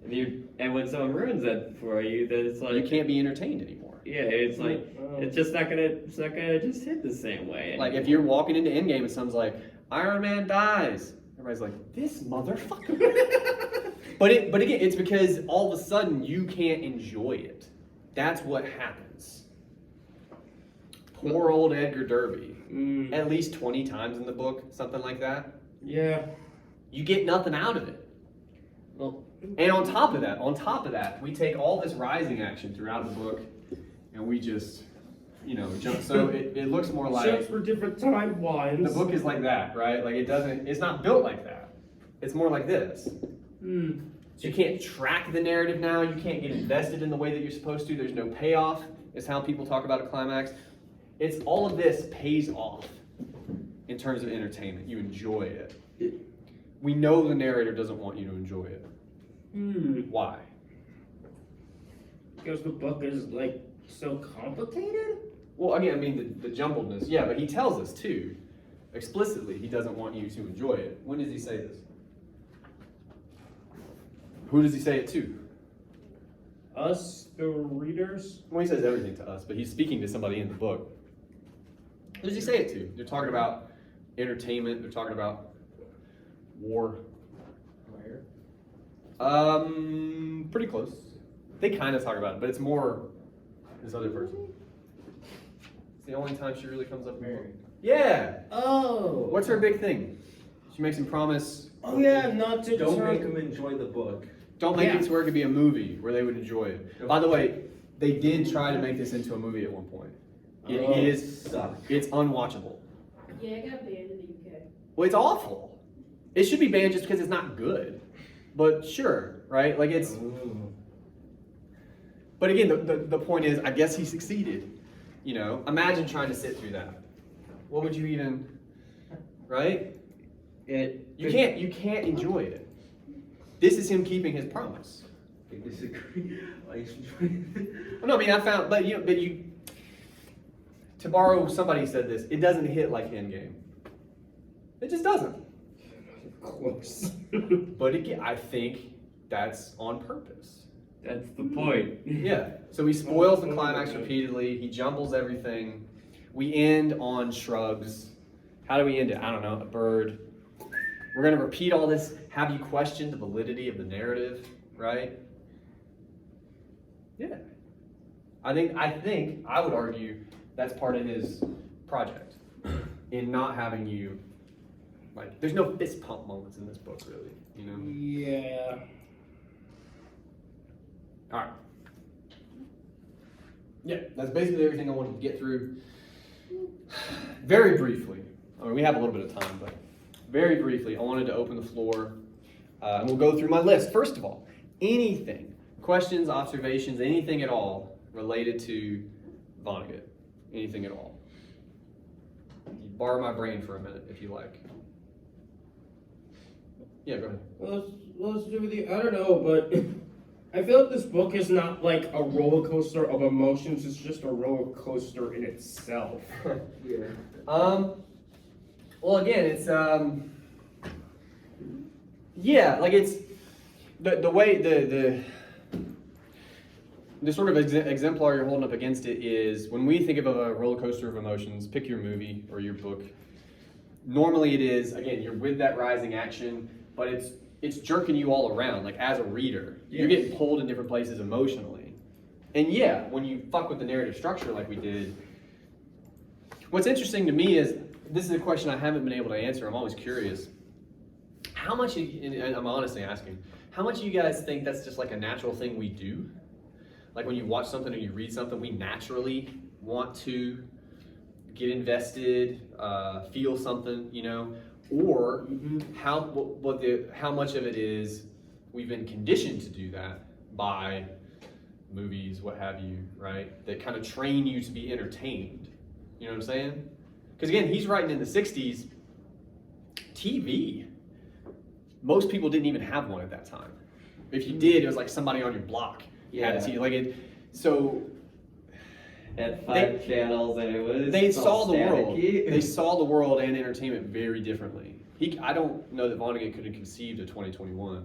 And when someone ruins that for you, then it's like You can't be entertained anymore. Yeah, it's like it's just not gonna just hit the same way. Like if you're walking into Endgame and someone's like, Iron Man dies. Everybody's like, this motherfucker. but again, it's because all of a sudden you can't enjoy it. That's what happens. Poor old Edgar Derby. At least 20 times in the book, something like that. Yeah. You get nothing out of it. Well, And on top of that, we take all this rising action throughout the book and we just, jump. So it looks more like Jumps for different timelines. the book is like that, right? Like it's not built like that. It's more like this. So you can't track the narrative now. You can't get invested in the way that you're supposed to. There's no payoff. It's how people talk about a climax. It's all of this pays off in terms of entertainment. You enjoy it. We know the narrator doesn't want you to enjoy it. Why? Because the book is so complicated? Well, again, I mean the jumbledness. Yeah, but he tells us too, explicitly, he doesn't want you to enjoy it. When does he say this? Who does he say it to? us, the readers. Well, he says everything to us, but he's speaking to somebody in the book. Who does he say it to? They're talking about entertainment. They're talking about war. Where? Pretty close. They kind of talk about it, but it's more this other person. It's the only time she really comes up. Mary. Yeah. Oh. What's her big thing? She makes him promise. Oh yeah, not to Don't turn- make them enjoy the book. Don't make Yeah. it to where it could be a movie where they would enjoy it. By the way, they did try to make this into a movie at one point. It Oh. is. Suck. It's unwatchable. Yeah, it got banned in the UK. Well, it's awful. It should be banned just because it's not good. But sure, right? Like it's. But again, the point is, I guess he succeeded. You know, imagine trying to sit through that. What would you even, right? You can't enjoy it. This is him keeping his promise. I disagree. Well, no, I mean I found, but you. To borrow somebody said this, it doesn't hit like Endgame. It just doesn't. Close. But again, I think that's on purpose. That's the point. Yeah. So he spoils the climax repeatedly. He jumbles everything. We end on shrugs. How do we end it? I don't know. A bird. We're gonna repeat all this. Have you questioned the validity of the narrative? Right? Yeah. I think I would argue that's part of his project in not having you like. There's no fist pump moments in this book, really. You know. Yeah. All right. Yeah, that's basically everything I wanted to get through. Very briefly, I mean, we have a little bit of time, but very briefly, I wanted to open the floor, and we'll go through my list. First of all, anything, questions, observations, anything at all related to Vonnegut, anything at all. You borrow my brain for a minute, if you like. Yeah, go ahead. Let's do with the. I don't know, but I feel like this book is not like a roller coaster of emotions. It's just a roller coaster in itself. Yeah. Well, again, it's yeah, like it's the way the sort of exemplar you're holding up against it is when we think of a roller coaster of emotions. Pick your movie or your book. Normally, it is again you're with that rising action, but it's jerking you all around. Like as a reader, you're getting pulled in different places emotionally. And yeah, when you fuck with the narrative structure like we did, what's interesting to me is this is a question I haven't been able to answer. I'm always curious. How much, and I'm honestly asking, how much of you guys think that's just like a natural thing we do? Like when you watch something or you read something, we naturally want to get invested, feel something, you know? Or how much of it is we've been conditioned to do that by movies, what have you, right? That kind of train you to be entertained. You know what I'm saying? Because again, he's writing in the 60s, TV. Most people didn't even have one at that time. If you did, it was like somebody on your block had a TV. Like it, so Had 5 channels and it was. they all saw the world. staticky. They saw the world and entertainment very differently. I don't know that Vonnegut could have conceived of 2021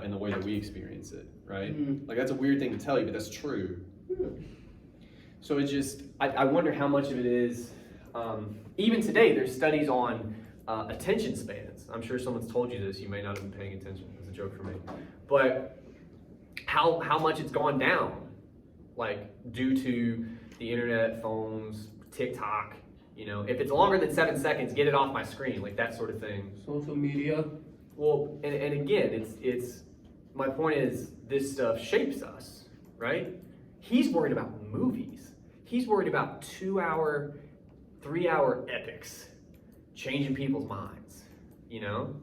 in the way that we experience it, right? Like that's a weird thing to tell you, but that's true. So it just, I wonder how much of it is, even today there's studies on attention spans. I'm sure someone's told you this, you may not have been paying attention, it's a joke for me. But how much it's gone down, like due to the internet, phones, TikTok, you know, if it's longer than 7 seconds, get it off my screen, like that sort of thing. Social media. Well, and again, it's my point is this stuff shapes us, right? He's worried about movies. He's worried about 2-hour, 3-hour epics, changing people's minds, you know?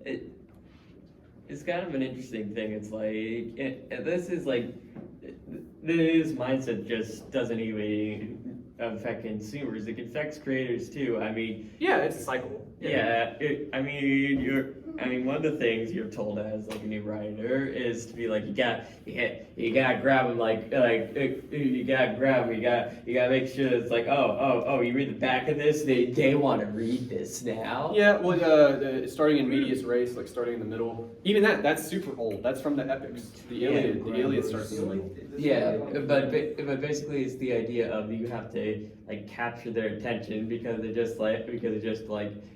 It's kind of an interesting thing. It's like this is like this mindset just doesn't even affect consumers. It affects creators too. I mean, Yeah, it's a cycle. I mean, I mean, one of the things you're told as like a new writer is to be like, you gotta grab them you gotta grab them, you gotta make sure it's like, oh, you read the back of this, they want to read this now. Yeah, well, starting in medias res, like starting in the middle. Even that's super old. That's from the epics. The Iliad starts in the middle. Yeah, but basically it's the idea of you have to like capture their attention because it's just like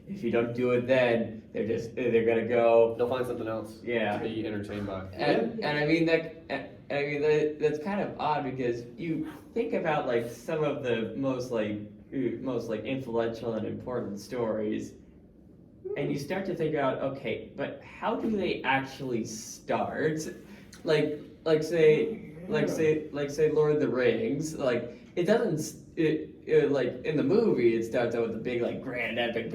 if you don't do it then they're gonna go. They'll find something else. Yeah. To be entertained by. And I mean that's kind of odd because you think about like some of the most influential and important stories, and you start to think out, okay, but how do they actually start? Like say Lord of the Rings, like it doesn't. Like in the movie, it starts out with a big like grand epic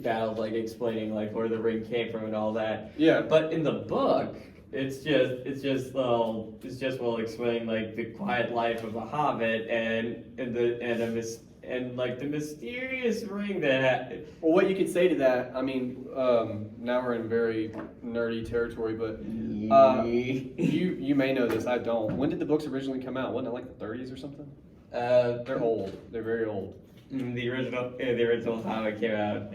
battle, like explaining like where the ring came from and all that. Yeah. But in the book, it's just explaining like the quiet life of a hobbit and like the mysterious ring that. Well, what you could say to that, I mean, now we're in very nerdy territory, but you may know this. I don't. When did the books originally come out? Wasn't it like the 30s or something? They're old. They're very old. The original Hobbit came out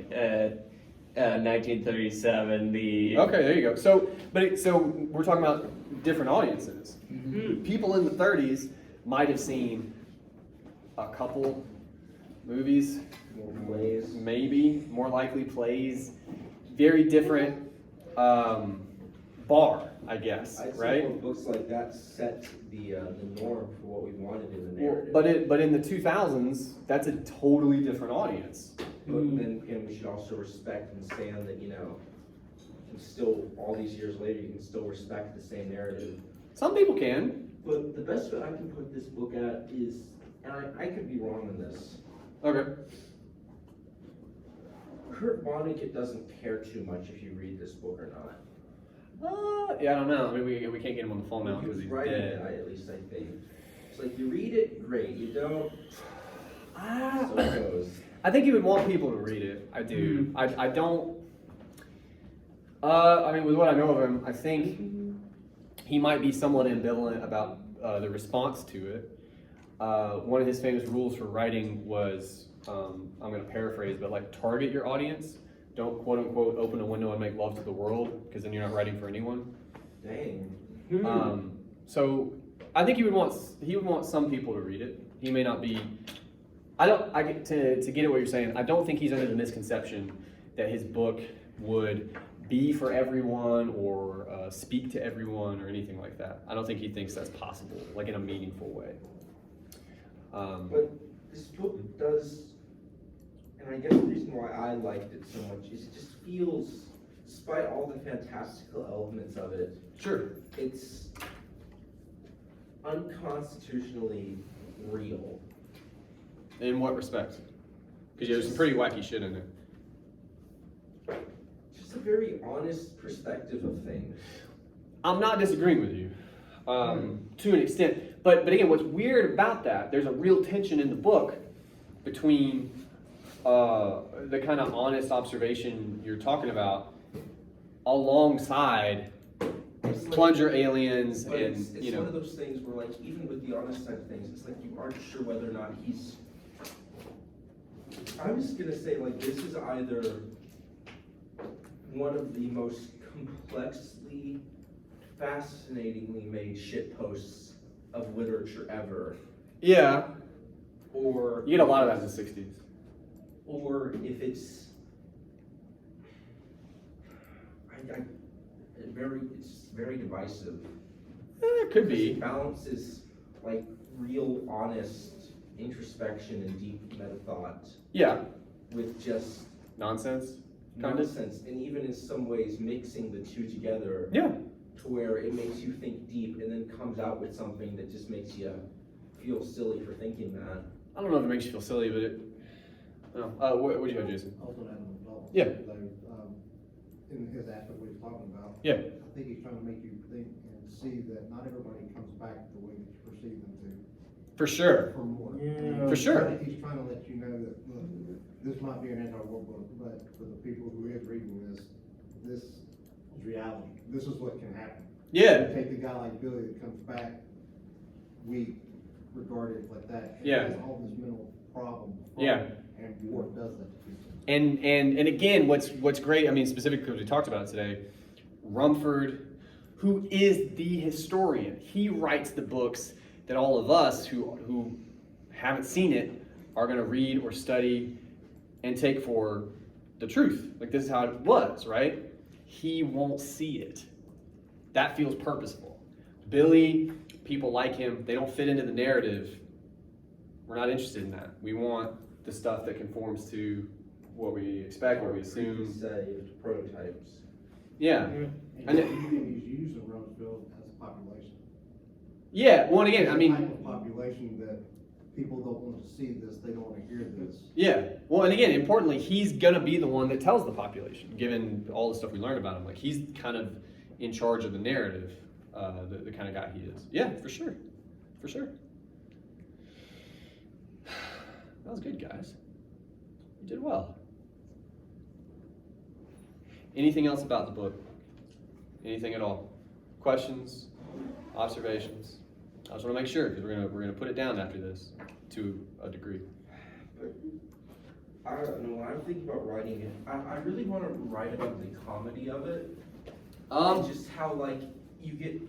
1937. Okay, there you go. So we're talking about different audiences. Mhm. People in the 30s might have seen a couple movies, More plays. maybe more likely plays. Very different bar, I guess, I'd say right? more books like that set the norm for what we wanted in the Well, narrative. but in the 2000s, that's a totally different audience. But then again, we should also respect and stand that, you can still, all these years later, you can still respect the same narrative. Some people can. But the best way I can put this book at is, and I could be wrong on this, Okay. Kurt Vonnegut doesn't care too much if you read this book or not. Yeah, I don't know. I mean, we can't get him on the phone now He because was he's writing dead. it, at least I think. It's like, you read it, great, you don't, so it goes. I think he would want people to read it. I do. I don't. I mean, with what I know of him, I think he might be somewhat ambivalent about the response to it. One of his famous rules for writing was, I'm going to paraphrase, but like target your audience. Don't quote unquote open a window and make love to the world, because then you're not writing for anyone. Dang. So I think he would want some people to read it. He may not be. To get at what you're saying, I don't think he's under the misconception that his book would be for everyone or speak to everyone or anything like that. I don't think he thinks that's possible, like in a meaningful way. But this book does, and I guess the reason why I liked it so much is it just feels, despite all the fantastical elements of it, Sure. it's unconstitutionally real. In what respect? Because there's some pretty wacky shit in it. Just a very honest perspective of things. I'm not disagreeing with you, to an extent. But again, what's weird about that, there's a real tension in the book between the kind of honest observation you're talking about alongside It's like- plunger aliens But and, it's one of those things where, like, even with the honest side of things, it's like you aren't sure whether or not he's. I'm just gonna say, like, this is either one of the most complexly, fascinatingly made shitposts of literature ever, yeah, or you get a lot of that in the 60s. or if it's it's very divisive. It could Because be. it balances like real honest introspection and deep meta thought Yeah, with just nonsense. Kind of. nonsense, and even in some ways mixing the two together Yeah. to where it makes you think deep and then comes out with something that just makes you feel silly for thinking that. I don't know if it makes you feel silly, but it. No. What do you have, Jason? Also, that an adult. Yeah. In his aspect, what he's talking about. Yeah. I think he's trying to make you think and see that not everybody comes back the way that you perceive them For sure. to, for more. Yeah. For sure. He's trying to let you know that, look, this might be an anti-war book, but for the people who is reading this this is what can happen. Yeah. You take the guy like Billy that comes back, we regard it like that. He Yeah. has all these mental problems. Yeah. And war does that to people. And again, what's great, I mean, specifically because we talked about it today, Rumford, who is the historian, he writes the books that all of us who haven't seen it are going to read or study and take for the truth. Like, this is how it was, right? He won't see it. That feels purposeful. Billy, people like him, they don't fit into the narrative. We're not interested in that. We want the stuff that conforms to what we expect, what we assume. Saved prototypes. Yeah. And he's using Rumsfeld as a population. Yeah, well, and again, I The mean, type of population that people don't want to see this, they don't want to hear this. yeah. Well, and again, importantly, he's going to be the one that tells the population, given all the stuff we learned about him. Like, he's kind of in charge of the narrative, the kind of guy he is. Yeah, for sure. For sure. That was good, guys. You did well. Anything else about the book? Anything at all? Questions? Observations? I just want to make sure, because we're gonna put it down after this to a degree. But I don't know, when I'm thinking about writing it, I really want to write about the comedy of it. And just how, like, you get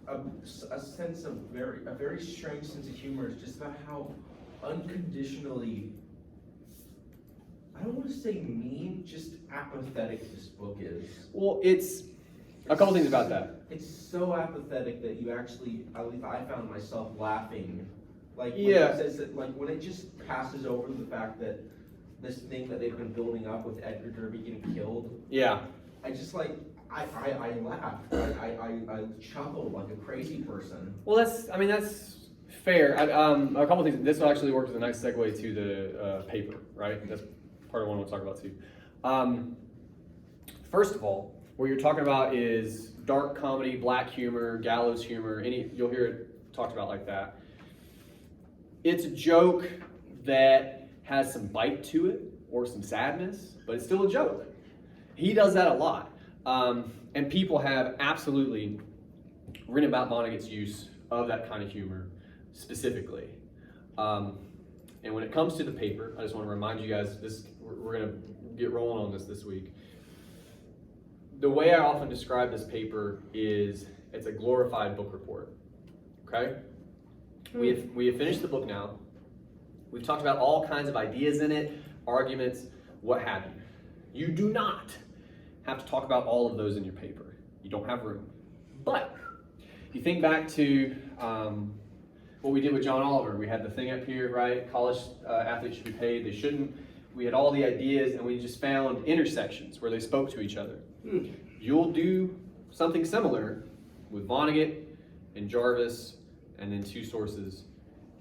a sense of a very strange sense of humor. It's just about how unconditionally, I don't want to say mean, just apathetic this book is. Well, it's a couple things about that. It's so apathetic that you actually, at least I found myself laughing. Like, when Yeah. it says that, like, when it just passes over the fact that this thing that they've been building up with Edgar Derby getting killed, Yeah. I just like, I laughed. I chuckled like a crazy person. Well, that's fair. A couple things. This will actually work as a nice segue to the paper, right? That's part of what we'll talk about too. First of all, what you're talking about is dark comedy, black humor, gallows humor. You'll hear it talked about like that. It's a joke that has some bite to it or some sadness, but it's still a joke. He does that a lot. And people have absolutely written about Vonnegut's use of that kind of humor specifically. And when it comes to the paper, I just want to remind you guys, we're going to get rolling on this week. The way I often describe this paper is it's a glorified book report. Okay? We have finished the book now. We've talked about all kinds of ideas in it, arguments, what have you. You do not have to talk about all of those in your paper. You don't have room. But if you think back to what we did with John Oliver, we had the thing up here, right? College athletes should be paid, they shouldn't. We had all the ideas and we just found intersections where they spoke to each other. You'll do something similar with Vonnegut and Jarvis and then two sources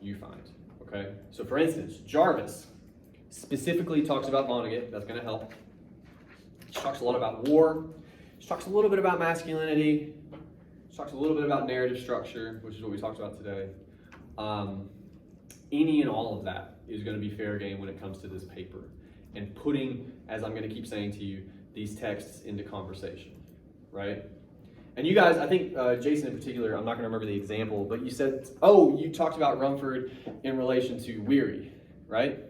you find, okay? So for instance, Jarvis specifically talks about Vonnegut, that's gonna help. She talks a lot about war. She talks a little bit about masculinity. She talks a little bit about narrative structure, which is what we talked about today. Any and all of that is going to be fair game when it comes to this paper. And putting, as I'm going to keep saying to you, these texts into conversation, right? And you guys, I think Jason in particular, I'm not going to remember the example, but you said, oh, you talked about Rumford in relation to Weary, right?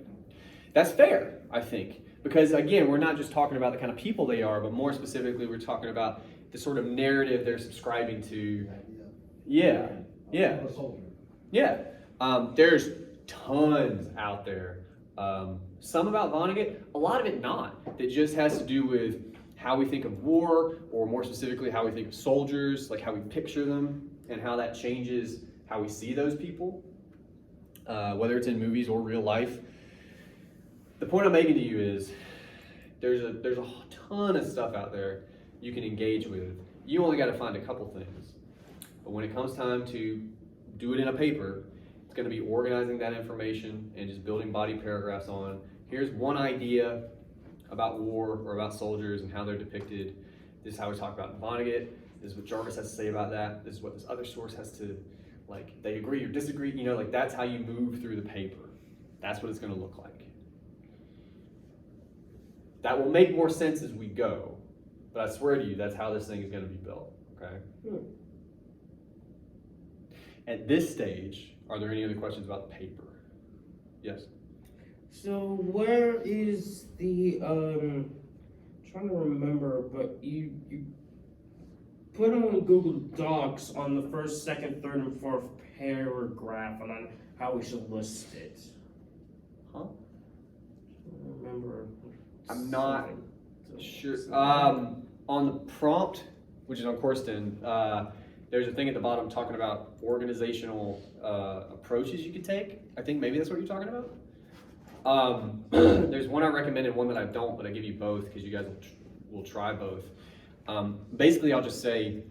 That's fair, I think. Because again, we're not just talking about the kind of people they are, but more specifically, we're talking about the sort of narrative they're subscribing to. Yeah, yeah, yeah. There's tons out there. Some about Vonnegut, a lot of it not. That just has to do with how we think of war, or more specifically, how we think of soldiers, like how we picture them, and how that changes how we see those people, whether it's in movies or real life. The point I'm making to you is there's a ton of stuff out there you can engage with. You only got to find a couple things. But when it comes time to do it in a paper, it's going to be organizing that information and just building body paragraphs on, here's one idea about war or about soldiers and how they're depicted. This is how we talk about Vonnegut. This is what Jarvis has to say about that. This is what this other source has to, like, they agree or disagree. You know, like, that's how you move through the paper. That's what it's going to look like. That will make more sense as we go, But I swear to you, that's how this thing is going to be built. Okay. At this stage, are there any other questions about the paper? Yes. So where is the trying to remember, but you put it on Google Docs on the first, second, third, and fourth paragraph and on how we should list it. Huh? I don't remember. I'm not sure. On the prompt, which is on Courston, there's a thing at the bottom talking about organizational approaches you could take. I think maybe that's what you're talking about. There's one I recommended, one that I don't, but I give you both because you guys will try both. Basically, I'll just say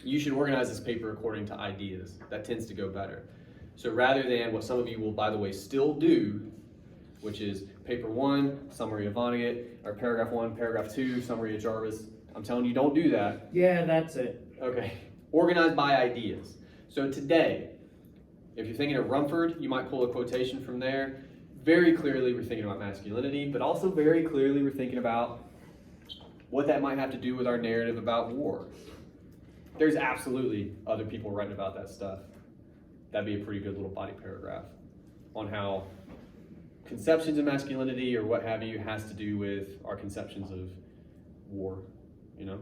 you should organize this paper according to ideas. That tends to go better. So rather than what some of you will, by the way, still do, which is paper 1, summary of Vonnegut, or paragraph 1, paragraph 2, summary of Jarvis. I'm telling you, don't do that. Yeah, that's it. Okay. Organized by ideas. So today, if you're thinking of Rumford, you might pull a quotation from there. Very clearly, we're thinking about masculinity, but also very clearly, we're thinking about what that might have to do with our narrative about war. There's absolutely other people writing about that stuff. That'd be a pretty good little body paragraph on how conceptions of masculinity or what have you has to do with our conceptions of war, you know?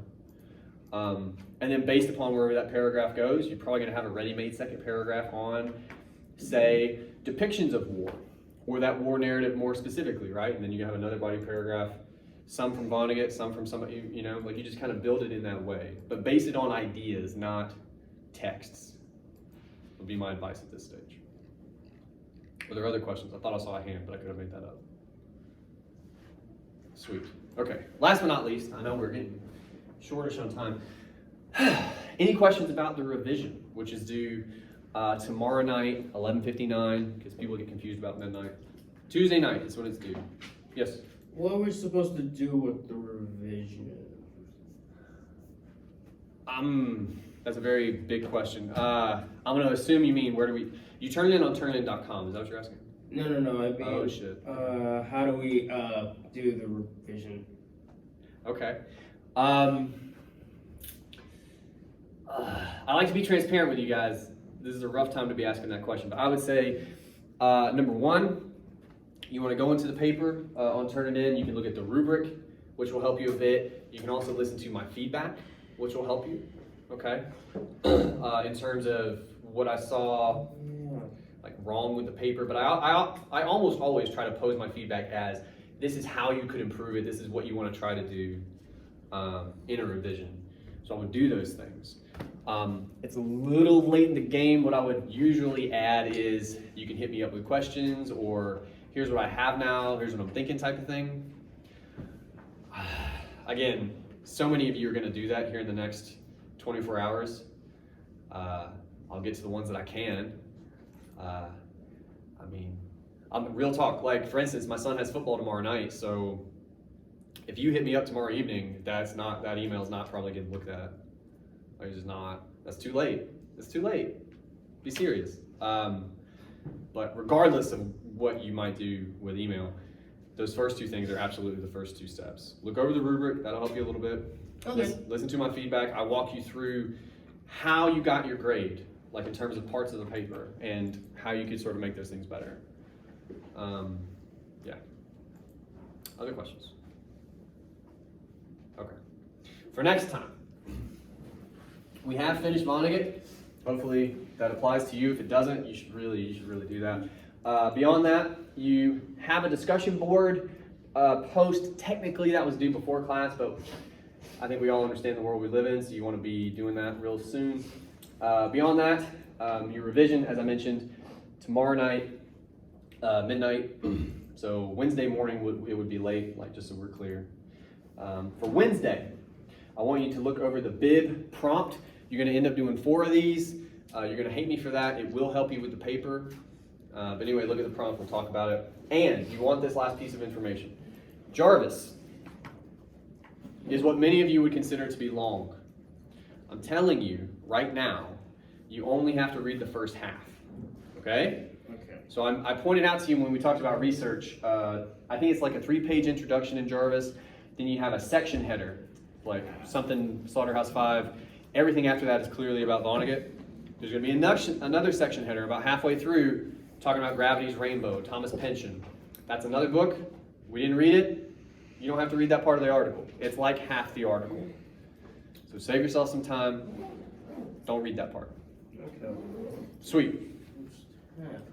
And then based upon wherever that paragraph goes, you're probably gonna have a ready-made second paragraph on, say, depictions of war, or that war narrative more specifically, right? And then you have another body paragraph, some from Vonnegut, some from somebody, you know, like you just kind of build it in that way. But base it on ideas, not texts, would be my advice at this stage. Were there other questions? I thought I saw a hand, but I could have made that up. Sweet. Okay, last but not least, I know we're getting shortish on time. Any questions about the revision, which is due tomorrow night, 11:59, because people get confused about midnight. Tuesday night is when it's due. Yes? What are we supposed to do with the revision? That's a very big question. I'm gonna assume you mean you turn it in on turnitin.com, is that what you're asking? No, I mean, Oh, shit. how do we do the revision? Okay. I like to be transparent with you guys. This is a rough time to be asking that question, but I would say, number one, you want to go into the paper on Turnitin. You can look at the rubric, which will help you a bit. You can also listen to my feedback, which will help you, okay? In terms of what I saw like wrong with the paper, but I almost always try to pose my feedback as, this is how you could improve it, this is what you want to try to do in a revision. So I would do those things. It's a little late in the game. What I would usually add is you can hit me up with questions, or here's what I have now, here's what I'm thinking type of thing. Again, so many of you are going to do that here in the next 24 hours. I'll get to the ones that I can. I mean, real talk, like for instance, my son has football tomorrow night, so if you hit me up tomorrow evening, that email's not probably getting looked at. Like, it's just not, that's too late. It's too late. Be serious. But regardless of what you might do with email, those first two things are absolutely the first two steps. Look over the rubric, that'll help you a little bit. Okay. Listen to my feedback. I walk you through how you got your grade, like in terms of parts of the paper, and how you could sort of make those things better. Yeah. Other questions? Okay. For next time, we have finished Vonnegut. Hopefully that applies to you. If it doesn't, you should really do that. Beyond that, you have a discussion board post. Technically, that was due before class, but I think we all understand the world we live in, so you want to be doing that real soon. Beyond that, your revision, as I mentioned, tomorrow night, midnight. So Wednesday morning, it would be late, like just so we're clear. For Wednesday, I want you to look over the bib prompt. You're going to end up doing 4 of these. You're going to hate me for that. It will help you with the paper. But anyway, look at the prompt. We'll talk about it. And you want this last piece of information. Jarvis is what many of you would consider to be long. I'm telling you right now, you only have to read the first half. Okay? Okay. So I pointed out to you when we talked about research, I think it's like a 3-page introduction in Jarvis. Then you have a section header. like something Slaughterhouse-Five. Everything after that is clearly about Vonnegut. There's going to be another section header about halfway through talking about Gravity's Rainbow, Thomas Pynchon. That's another book. We didn't read it. You don't have to read that part of the article. It's like half the article. So save yourself some time. Don't read that part. Okay. Sweet.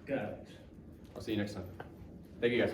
Got it. I'll see you next time. Thank you guys.